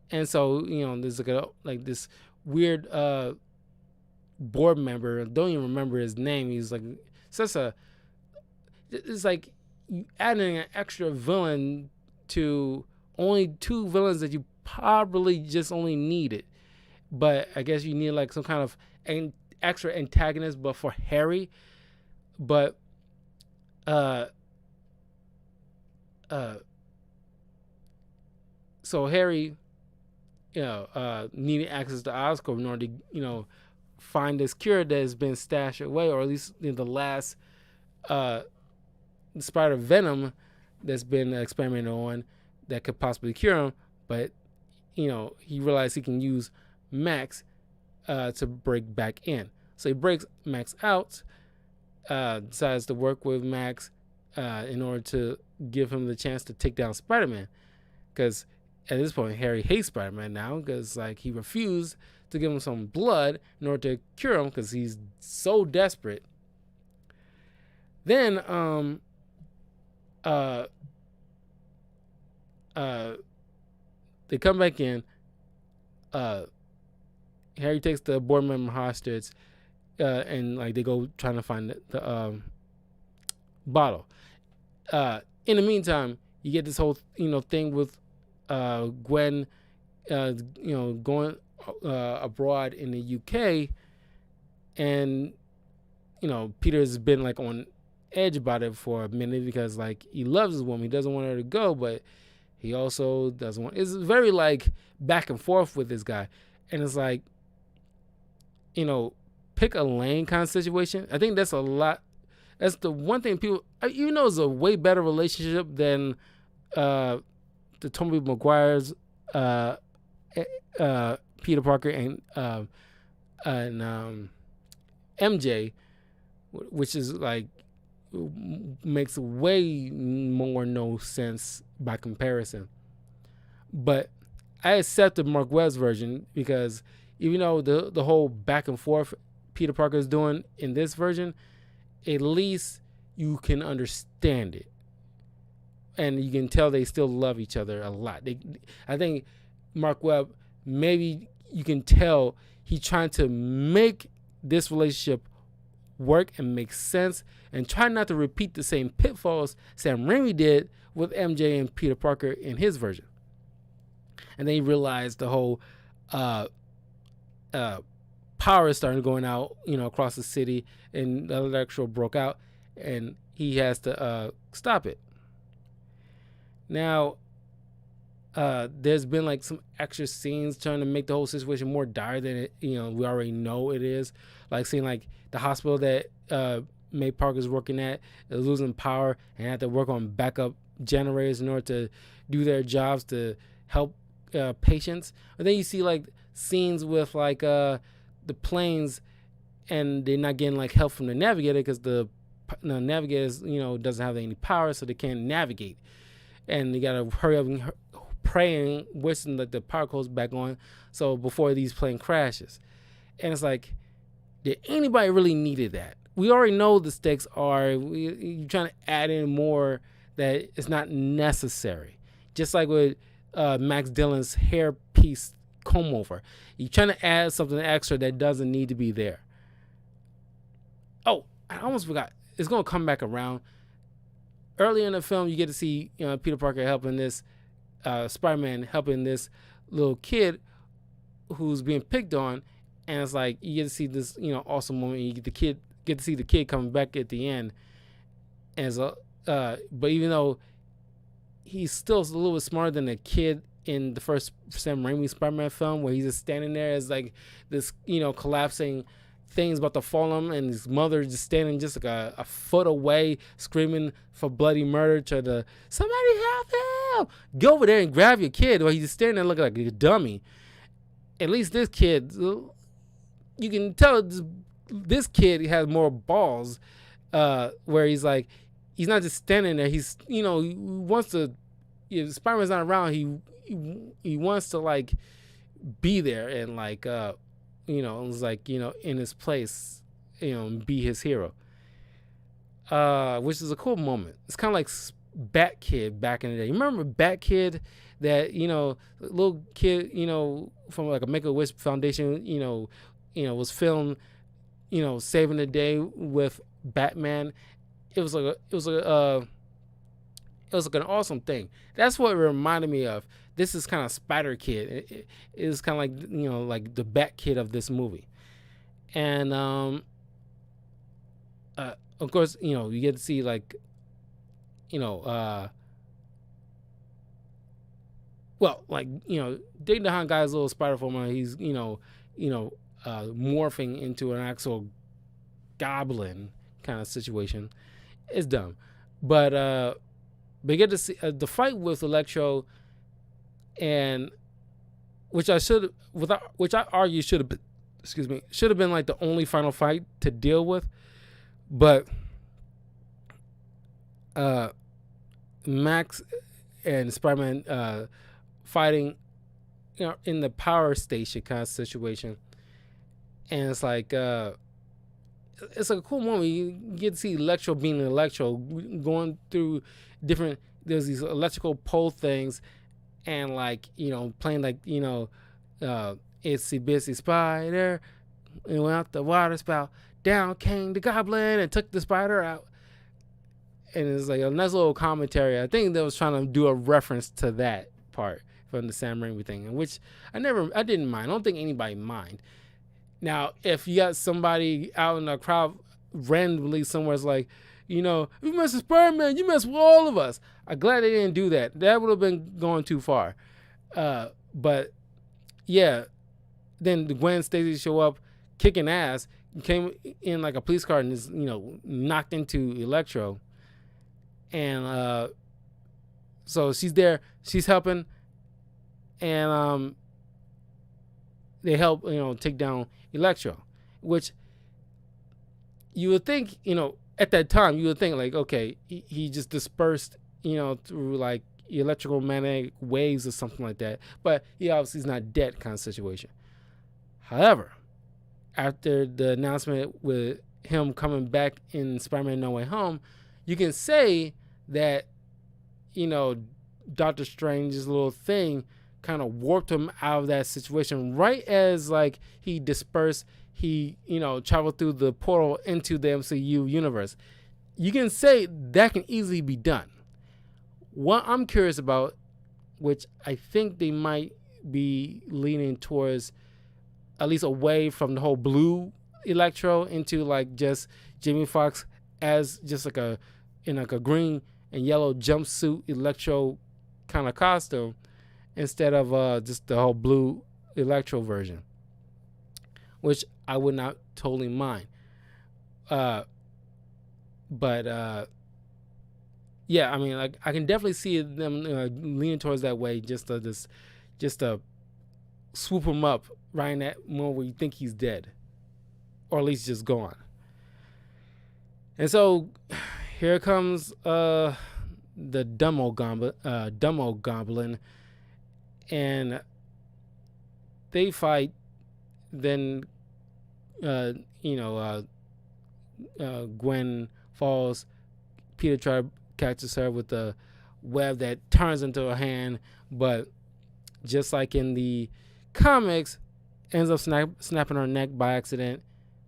Speaker 1: And so there's like this weird board member. I don't even remember his name. He's like it's like you adding an extra villain to only two villains that you probably just only needed. But I guess you need like some kind of extra antagonist, but for Harry. But so Harry needing access to Oscorp in order to find this cure that has been stashed away, or at least the last spider venom that's been experimented on that could possibly cure him. But he realized he can use Max to break back in. So he breaks Max out, decides to work with Max in order to give him the chance to take down Spider-Man. Because at this point, Harry hates Spider-Man now because like he refused to give him some blood in order to cure him because he's so desperate. Then they come back in. Harry takes the board member hostage, and like they go trying to find the bottle. In the meantime, you get this whole thing with Gwen, going abroad in the UK, and Peter's been like on edge about it for a minute because like he loves his woman, he doesn't want her to go, but he also doesn't want. It's very like back and forth with this guy, and it's like pick a lane kind of situation. I think that's a lot. That's the one thing people, it's a way better relationship than the Tobey Maguire's Peter Parker and MJ, which is like makes way more no sense by comparison. But I accepted Mark Webb's version because even though the whole back and forth Peter Parker is doing in this version, at least you can understand it, and you can tell they still love each other a lot. I think Mark Webb, maybe you can tell he's trying to make this relationship work and make sense, and try not to repeat the same pitfalls Sam Raimi did with MJ and Peter Parker in his version. And then he realized the whole power is starting going out, across the city, and the electro broke out, and he has to stop it. Now, there's been like some extra scenes trying to make the whole situation more dire than it, we already know it is. Like seeing like the hospital that May Parker's working at is losing power and had to work on backup generators in order to do their jobs to help patients. And then you see like scenes with like the planes, and they're not getting like help from the navigator because the navigators doesn't have any power, so they can't navigate, and they gotta hurry up and pray and wishing that the power goes back on so before these plane crashes. And it's like, did anybody really needed that? We already know the stakes are, you're trying to add in more that it's not necessary. Just like with Max Dillon's hairpiece comb over, you're trying to add something extra that doesn't need to be there. Oh, I almost forgot. It's going to come back around. early in the film, you get to see Peter Parker helping this Spider-Man helping this little kid who's being picked on, and it's like you get to see this awesome moment. You get to see the kid coming back at the end, as a but even though he's still a little bit smarter than the kid in the first Sam Raimi Spider-Man film, where he's just standing there as like this collapsing things about to fall on him, and his mother just standing just like a foot away screaming for bloody murder, trying to, somebody help him, go over there and grab your kid, while he's just standing there looking like a dummy. At least this kid, you can tell this kid has more balls, where he's like, he's not just standing there, he's he wants to, if Spider-Man's not around, he wants to like be there and like it's like in his place, be his hero, which is a cool moment. It's kind of like Bat Kid back in the day. You remember Bat Kid, that little kid from like a Make-A-Wish Foundation, was filmed saving the day with Batman. It was like an awesome thing. That's what it reminded me of. This is kind of Spider Kid. It was kind of like like the Bat Kid of this movie. And of course you get to see like Dane DeHaan got his little spider form on. He's morphing into an actual goblin kind of situation. It's dumb, but you get to see the fight with Electro, and which I argue should have been, should have been like the only final fight to deal with, but Max and Spider-Man fighting in the power station kind of situation, and it's like it's a cool moment. You get to see Electro being an Electro, going through there's these electrical pole things, and like playing like Itsy Bitsy Spider, and went out the water spout, down came the goblin and took the spider out. And it's like a nice little commentary. I think they was trying to do a reference to that part from the Sam Raimi thing, which I didn't mind. I don't think anybody mind. Now, if you got somebody out in the crowd randomly somewhere, it's like, you mess with Spider-Man, you mess with all of us. I'm glad they didn't do that. That would have been going too far. But yeah, then the Gwen Stacy show up kicking ass, came in like a police car and is knocked into Electro. And so she's there, she's helping, and they help take down Electro, which you would think at that time you would think like, okay, he just dispersed through like electrical magnetic waves or something like that, but he obviously is not dead kind of situation. However, after the announcement with him coming back in Spider-Man No Way Home, you can say that Doctor Strange's little thing kind of warped him out of that situation right as like he dispersed, he traveled through the portal into the MCU universe. You can say that can easily be done. What I'm curious about, which I think they might be leaning towards, at least away from the whole blue Electro into like just Jamie Foxx as just like in a green and yellow jumpsuit Electro kind of costume, instead of just the whole blue Electro version, which I would not totally mind. But yeah, I mean, like I can definitely see them leaning towards that way, just to swoop him up right in that moment where you think he's dead, or at least just gone. And so here comes the Dumbo Goblin, and they fight. Then Gwen falls. Peter catches her with the web that turns into a hand, but just like in the comics, ends up snapping her neck by accident.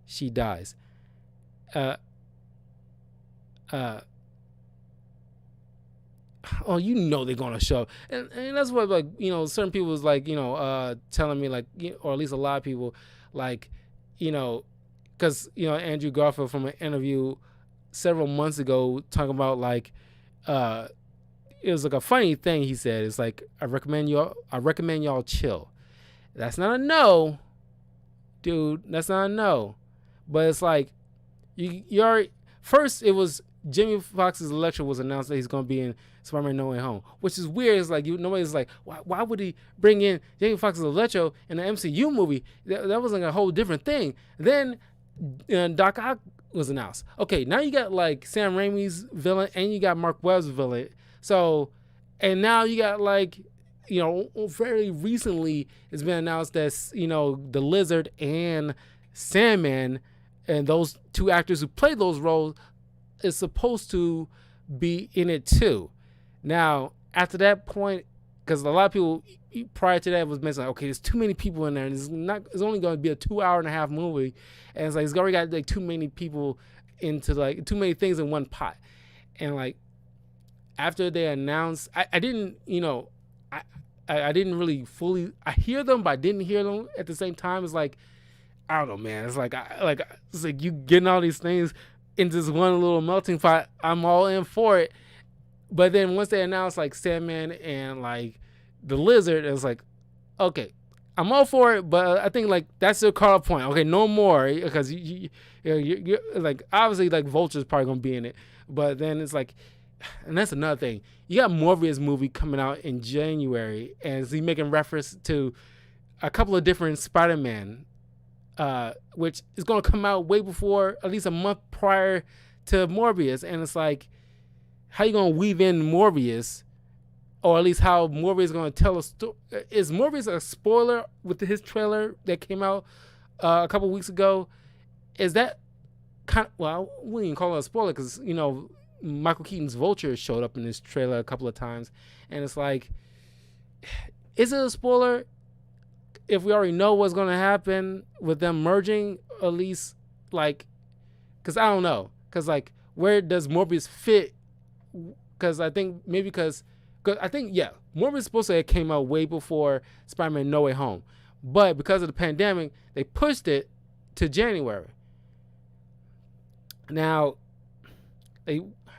Speaker 1: She dies. oh, you know they're gonna show, and that's what, like, certain people was like, telling me, like, or at least a lot of people, like, because Andrew Garfield from an interview several months ago talking about, like, it was like a funny thing he said. It's like, I recommend y'all chill. That's not a no, dude. That's not a no. But it's like, you already, first it was Jimmy Foxx's Electro was announced that he's gonna be in Spider-Man No Way Home, which is weird. It's like, nobody's like, why would he bring in Jimmy Foxx's Electro in the MCU movie? That was like a whole different thing. Then Doc Ock was announced. Okay, now you got like Sam Raimi's villain and you got Mark Webb's villain. So, and now you got like, very recently it's been announced that the Lizard and Sandman, and those two actors who played those roles, is supposed to be in it too. Now, after that point, because a lot of people prior to that was mentioning, okay, there's too many people in there, and it's only going to be a 2.5 hour movie, and it's like it's already got like too many people into like too many things in one pot. And like after they announced, I didn't, I didn't really fully, I hear them, but I didn't hear them at the same time. It's like, I don't know, man. It's like it's like you getting all these things into this one little melting pot. I'm all in for it. But then once they announced like Sandman and like the Lizard, it was like, okay, I'm all for it. But I think like that's the cut-off point. Okay, no more, because you're like, obviously like Vulture's probably gonna be in it. But then it's like, and that's another thing. You got Morbius movie coming out in January, and he's making reference to a couple of different Spider-Man, which is going to come out way before, at least a month prior to Morbius. And it's like, how you going to weave in Morbius, or at least how Morbius is going to tell a story? Is Morbius a spoiler with his trailer that came out a couple weeks ago? Is that kind of, well, I wouldn't even call it a spoiler, because, Michael Keaton's Vulture showed up in this trailer a couple of times. And it's like, is it a spoiler if we already know what's going to happen with them merging? At least, like, because I don't know. Because, like, where does Morbius fit? Because I think maybe because I think, yeah, Morbius supposed to have came out way before Spider-Man No Way Home. But because of the pandemic, they pushed it to January. Now,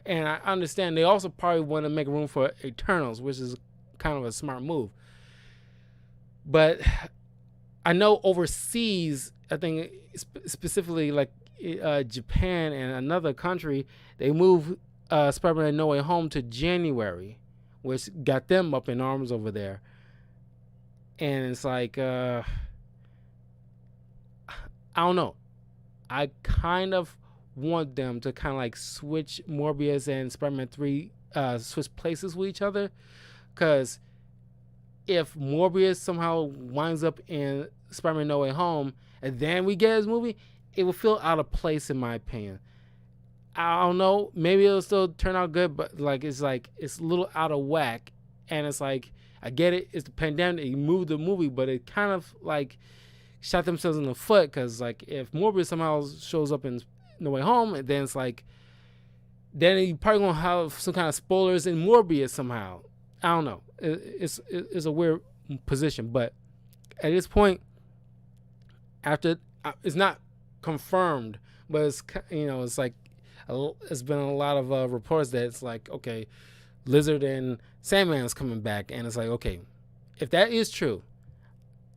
Speaker 1: and I understand they also probably want to make room for Eternals, which is kind of a smart move. But I know overseas, I think specifically like Japan and another country, they moved Spider-Man No Way Home to January, which got them up in arms over there. And it's like, I don't know. I kind of want them to kind of like switch Morbius and Spider-Man 3, switch places with each other. Because if Morbius somehow winds up in Spider-Man No Way Home and then we get his movie, it will feel out of place in my opinion. I don't know, maybe it'll still turn out good, but like it's a little out of whack. And it's like, I get it, it's the pandemic, you moved the movie, but it kind of like shot themselves in the foot. Because like if Morbius somehow shows up in No Way Home, and then it's like, then you probably gonna have some kind of spoilers in Morbius somehow. I don't know. It's a weird position, but at this point, after it's not confirmed, but it's it's like it's been a lot of reports that it's like, okay, Lizard and Sandman's coming back, and it's like, okay, if that is true,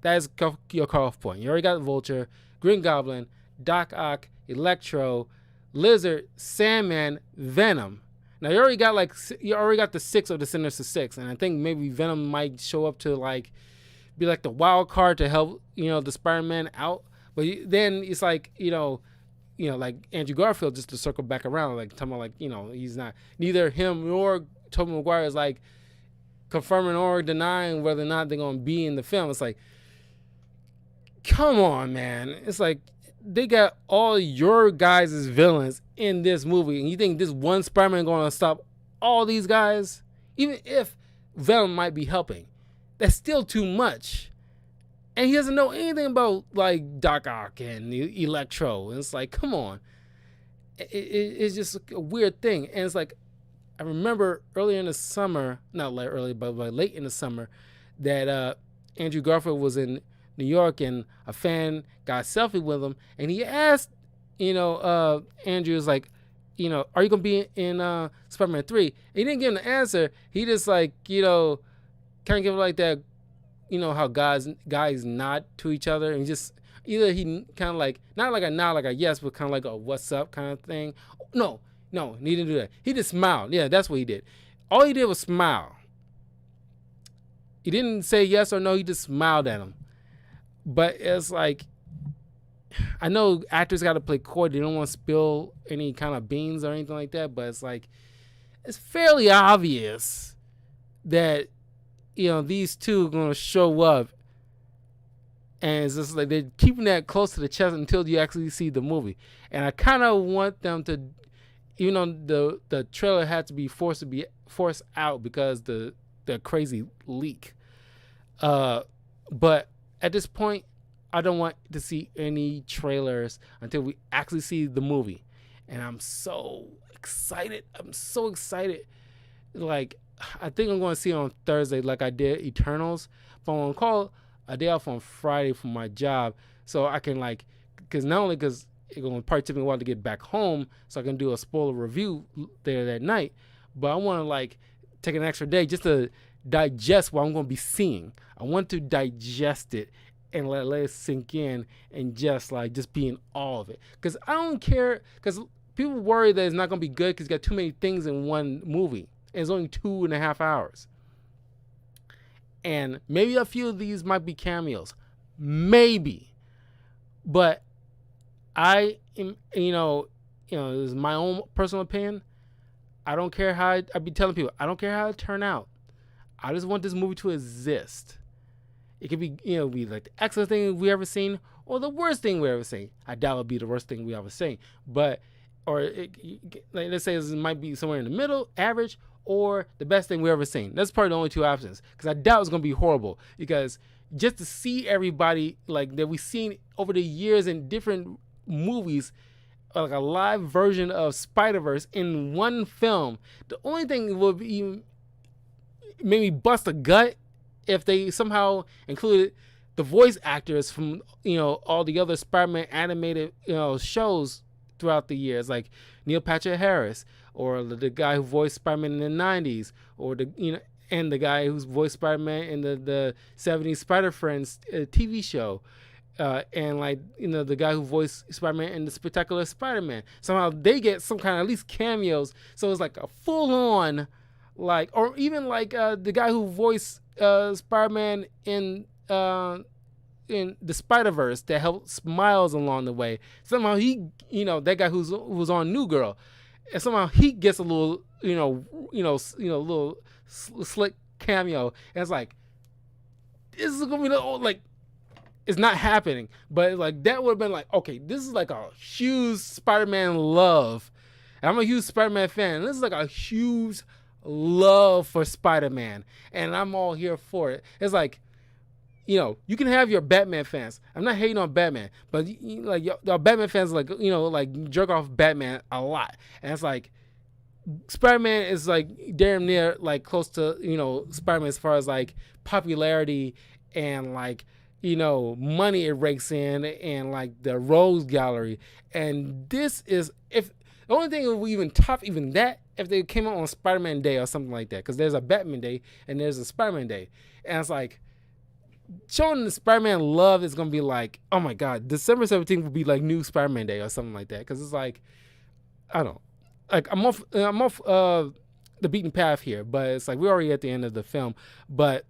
Speaker 1: that is your cutoff point. You already got Vulture, Green Goblin, Doc Ock, Electro, Lizard, Sandman, Venom. Now you already got the 6 of the Sinister Six, and I think maybe Venom might show up to like be like the wild card to help the Spider-Man out. But then it's like like Andrew Garfield, just to circle back around, like talking about like he's not, neither him nor Tobey Maguire is like confirming or denying whether or not they're gonna be in the film. It's like, come on, man. It's like, they got all your guys' villains in this movie, and you think this one Spider-Man going to stop all these guys? Even if Venom might be helping, that's still too much. And he doesn't know anything about like Doc Ock and Electro. And it's like, come on. It's just a weird thing. And it's like, I remember earlier in the summer, not like early, but like late in the summer, that Andrew Garfield was in New York, and a fan got a selfie with him, and he asked, Andrew was like, are you gonna be in Spider-Man 3? He didn't give him the answer. He just like, kind of give like that, how guys nod to each other, and just either he kind of like not like a nod like a yes, but kind of like a what's up kind of thing. No, he didn't do that. He just smiled. Yeah, that's what he did. All he did was smile. He didn't say yes or no. He just smiled at him. But it's like, I know actors got to play coy. They don't want to spill any kind of beans or anything like that. But it's like, it's fairly obvious that, these two are going to show up. And it's just like they're keeping that close to the chest until you actually see the movie. And I kind of want them to, even though the trailer had to be forced out because the crazy leak. But at this point, I don't want to see any trailers until we actually see the movie. And I'm so excited. Like, I think I'm going to see it on Thursday like I did Eternals. But I'm going to call a day off on Friday for my job so I can, like, because not only because it's going to probably take me a while to get back home so I can do a spoiler review there that night, but I want to, like, take an extra day just to digest what I'm going to be seeing. I want to digest it and let it sink in and just be in awe of it. Because I don't care, because people worry that it's not going to be good because it's got too many things in one movie. And it's only 2.5 hours. And maybe a few of these might be cameos. Maybe. But I am, this is my own personal opinion. I don't care how I be telling people, I don't care how it turn out. I just want this movie to exist. It could be, be like the excellent thing we ever seen or the worst thing we ever seen. I doubt it'll be the worst thing we ever seen. But, let's say it might be somewhere in the middle, average, or the best thing we ever seen. That's probably the only two options. Because I doubt it's going to be horrible. Because just to see everybody like that we've seen over the years in different movies, like a live version of Spider-Verse in one film, the only thing would be maybe bust a gut if they somehow included the voice actors from all the other Spider-Man animated shows throughout the years, like Neil Patrick Harris, or the guy who voiced Spider-Man in the 90s, or and the guy who's voiced Spider-Man in the 70s Spider-Friends TV show, and the guy who voiced Spider-Man in the Spectacular Spider-Man. Somehow they get some kind of at least cameos, so it's like a full-on, or even the guy who voiced Spider-Man in the Spider-Verse that helped Miles along the way. Somehow he, that guy who was on New Girl, and somehow he gets a little, little slick cameo. And it's like, this is gonna be it's not happening, but that would have been okay, this is a huge Spider-Man love. And I'm a huge Spider-Man fan. And this is a huge love for Spider-Man, and I'm all here for it. It's you can have your Batman fans. I'm not hating on Batman, but your Batman fans jerk off Batman a lot, and it's Spider-Man is damn near close to Spider-Man as far as popularity and money it rakes in and the rogues gallery. And this is, if the only thing that would even top even that, if they came out on Spider-Man Day or something like that, because there's a Batman Day and there's a Spider-Man Day, and it's showing the Spider-Man love is gonna be oh my god, December 17th will be new Spider-Man Day or something like that, because it's I don't I'm off the beaten path here, but it's we're already at the end of the film. But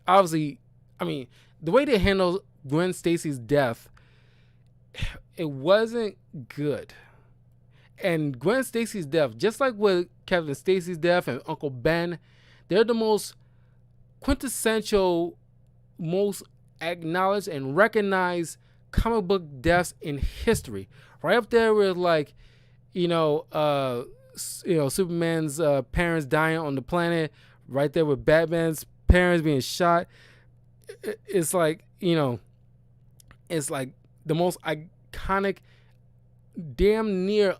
Speaker 1: obviously, I mean, the way they handled Gwen Stacy's death, it wasn't good. And Gwen Stacy's death, just like with Kevin Stacy's death and Uncle Ben, they're the most quintessential, most acknowledged and recognized comic book deaths in history. Right up there with Superman's parents dying on the planet. Right there with Batman's parents being shot. It's it's the most iconic, damn near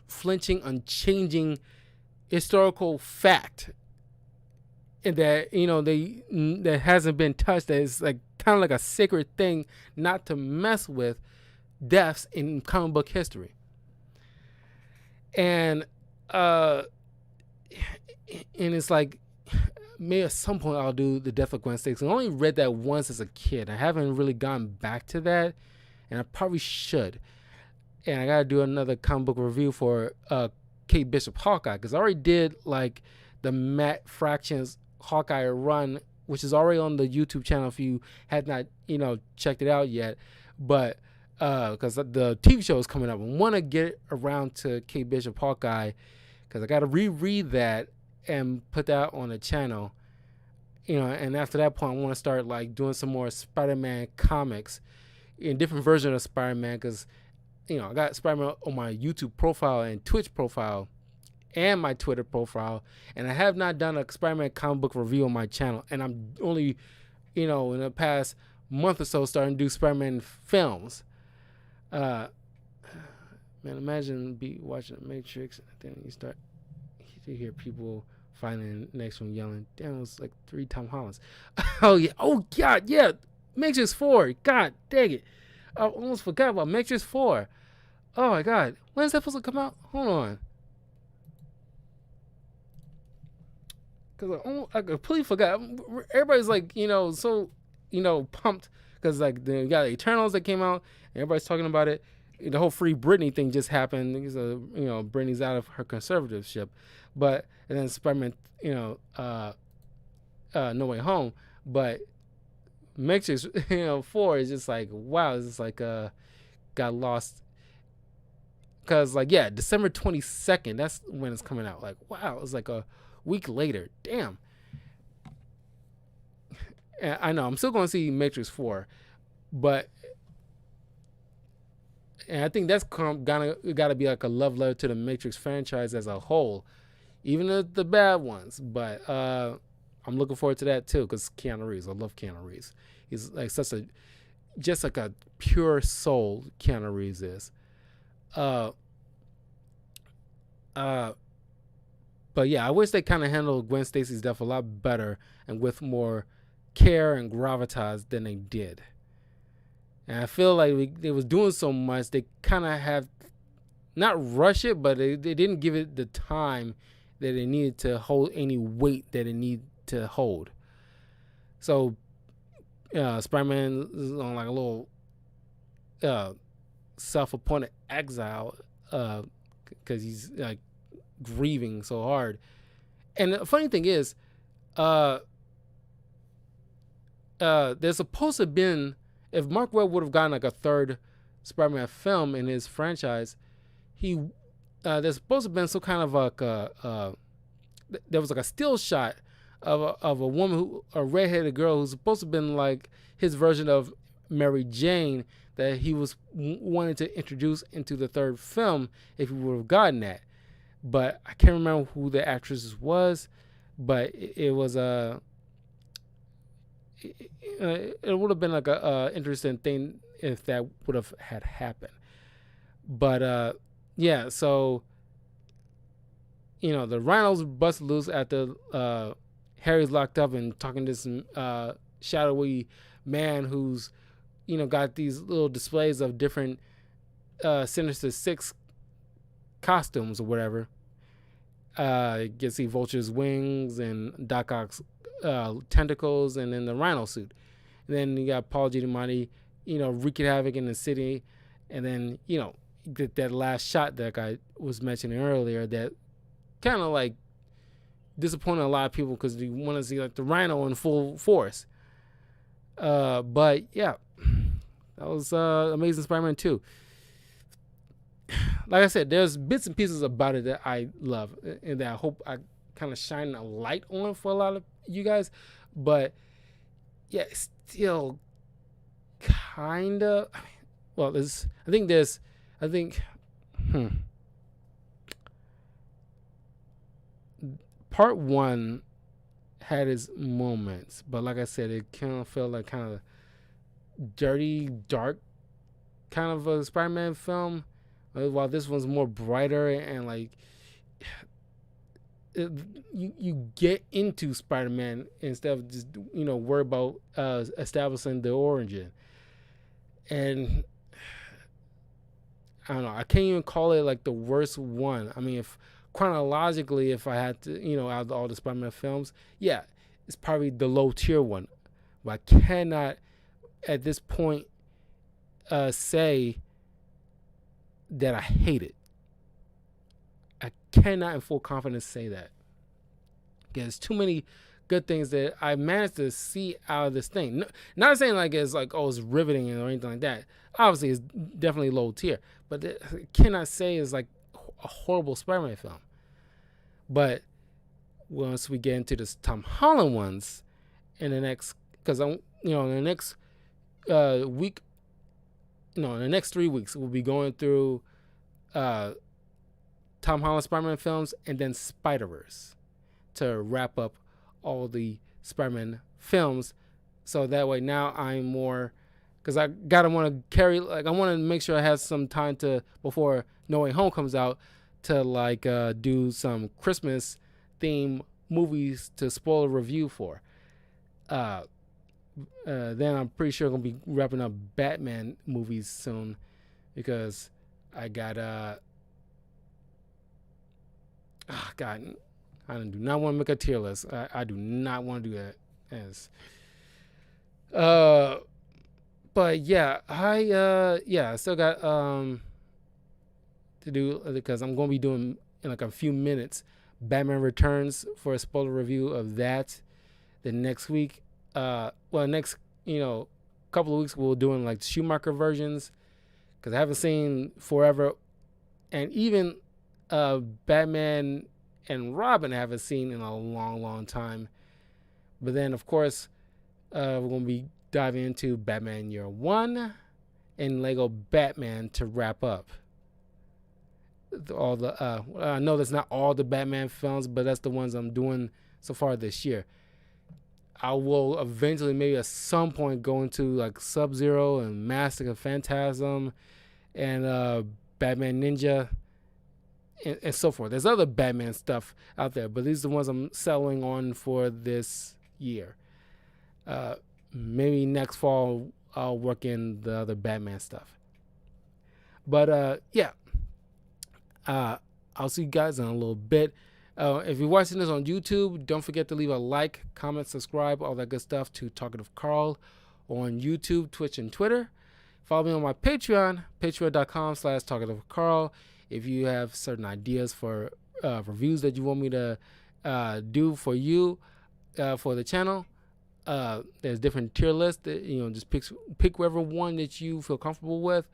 Speaker 1: unflinching, unchanging historical fact, and that that hasn't been touched. That is like kind of like a sacred thing not to mess with. Deaths in comic book history, and it's like maybe at some point I'll do the death of Gwen Stacy. I only read that once as a kid. I haven't really gone back to that, and I probably should. And I gotta do another comic book review for Kate Bishop Hawkeye, because I already did like the Matt Fractions Hawkeye run, which is already on the YouTube channel if you had not checked it out yet. But because the TV show is coming up, I want to get around to Kate Bishop Hawkeye, because I got to reread that and put that on the channel. And after that point, I want to start like doing some more Spider-Man comics in different versions of Spider-Man, because I got Spider-Man on my YouTube profile and Twitch profile and my Twitter profile, and I have not done a Spider-Man comic book review on my channel, and I'm only in the past month or so starting to do Spider-Man films. Man, imagine be watching The Matrix, and then you hear people fighting next one yelling, damn, it was like 3 Tom Hollands. Oh yeah, oh god, yeah, Matrix 4, god dang it, I almost forgot about Matrix 4. Oh my god, when is that supposed to come out? Hold on, because I completely forgot. Everybody's like so pumped because like you got Eternals that came out, and everybody's talking about it. The whole Free Britney thing just happened. Britney's out of her conservatorship, and then Spider-Man, No Way Home. But Matrix, 4 is just like, wow, it's just like got lost. Cause like, yeah, December 22nd, that's when it's coming out. Like, wow, it's like a week later. Damn. And I know I'm still going to see Matrix 4, but and I think that's gotta be like a love letter to the Matrix franchise as a whole, even the bad ones. But I'm looking forward to that too, because Keanu Reeves. I love Keanu Reeves. He's like just like a pure soul. Keanu Reeves is. But yeah, I wish they kind of handled Gwen Stacy's death a lot better and with more care and gravitas than they did. And I feel like they was doing so much, they kind of have not rush it, but they didn't give it the time that it needed to hold any weight that it needed to hold. So Spider-Man is on like a little self-appointed exile because he's like grieving so hard. And the funny thing is, there's supposed to have been, if Mark Webb would have gotten like a third Spider-Man film in his franchise, there's supposed to have been some kind of like there was like a still shot of a woman, a redheaded girl who's supposed to have been like his version of Mary Jane, that he was wanting to introduce into the third film if he would have gotten that. But I can't remember who the actress was, but it was it would have been like a interesting thing if that would have had happened. But yeah, so the Rhinos bust loose after Harry's locked up and talking to some shadowy man who's got these little displays of different Sinister Six costumes or whatever. You can see Vulture's wings and Doc Ock's tentacles, and then the Rhino suit. And then you got Paul Giamatti, wreaking havoc in the city. And then, that last shot that I was mentioning earlier that kind of like disappointed a lot of people because you want to see like the Rhino in full force. But yeah, that was Amazing Spider-Man 2. Like I said, there's bits and pieces about it that I love and that I hope I kind of shine a light on for a lot of you guys. But yeah, it's still kind of, well, I think part 1 had its moments, but like I said, it kind of felt like kind of dirty, dark kind of a Spider-Man film. While this one's more brighter and like you get into Spider-Man instead of just worry about establishing the origin. And I don't know. I can't even call it like the worst one. I mean, if chronologically, if I had to, out of all the Spider-Man films, yeah, it's probably the low tier one. But I cannot, at this point, say that I hate it. I cannot, in full confidence, say that. There's too many good things that I managed to see out of this thing. Not saying like it's like, oh, it's riveting or anything like that. Obviously, it's definitely low tier, but I cannot say it's like a horrible Spider-Man film. But once we get into this Tom Holland ones in the next, because I'm, in the next week, in the next 3 weeks, we'll be going through Tom Holland Spider-Man films and then Spider-Verse to wrap up all the Spider-Man films. So that way now I'm more, because I gotta want to carry, like I want to make sure I have some time to, before No Way Home comes out, to like do some Christmas theme movies to spoil a review for. Then I'm pretty sure I'm gonna be wrapping up Batman movies soon, because I got God, I do not want to make a tier list. I do not want to do that. Yes. But yeah, I still got to do, because I'm gonna be doing in like a few minutes Batman Returns for a spoiler review of that. The next week, next couple of weeks we'll doing like Schumacher versions, because I haven't seen Forever, and even Batman and Robin I haven't seen in a long time. But then of course we're gonna be diving into Batman Year One and Lego Batman to wrap up all the I know that's not all the Batman films, but that's the ones I'm doing so far this year. I will eventually, maybe at some point, go into like Sub-Zero and Mask of Phantasm and Batman Ninja and so forth. There's other Batman stuff out there, but these are the ones I'm settling on for this year. Maybe next fall I'll work in the other Batman stuff. But I'll see you guys in a little bit. If you're watching this on YouTube, don't forget to leave a like, comment, subscribe, all that good stuff to Talkative Carl on YouTube, Twitch, and Twitter. Follow me on my Patreon, patreon.com/TalkativeCarl. If you have certain ideas for reviews that you want me to do for you, for the channel, there's different tier lists that, just pick whatever one that you feel comfortable with.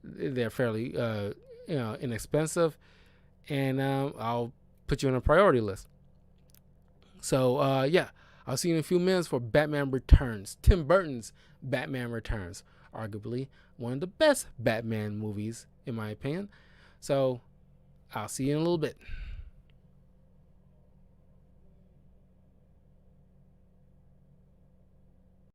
Speaker 1: They're fairly inexpensive, and I'll put you on a priority list. So I'll see you in a few minutes for Batman Returns, Tim Burton's Batman Returns, arguably one of the best Batman movies in my opinion. So I'll see you in a little bit.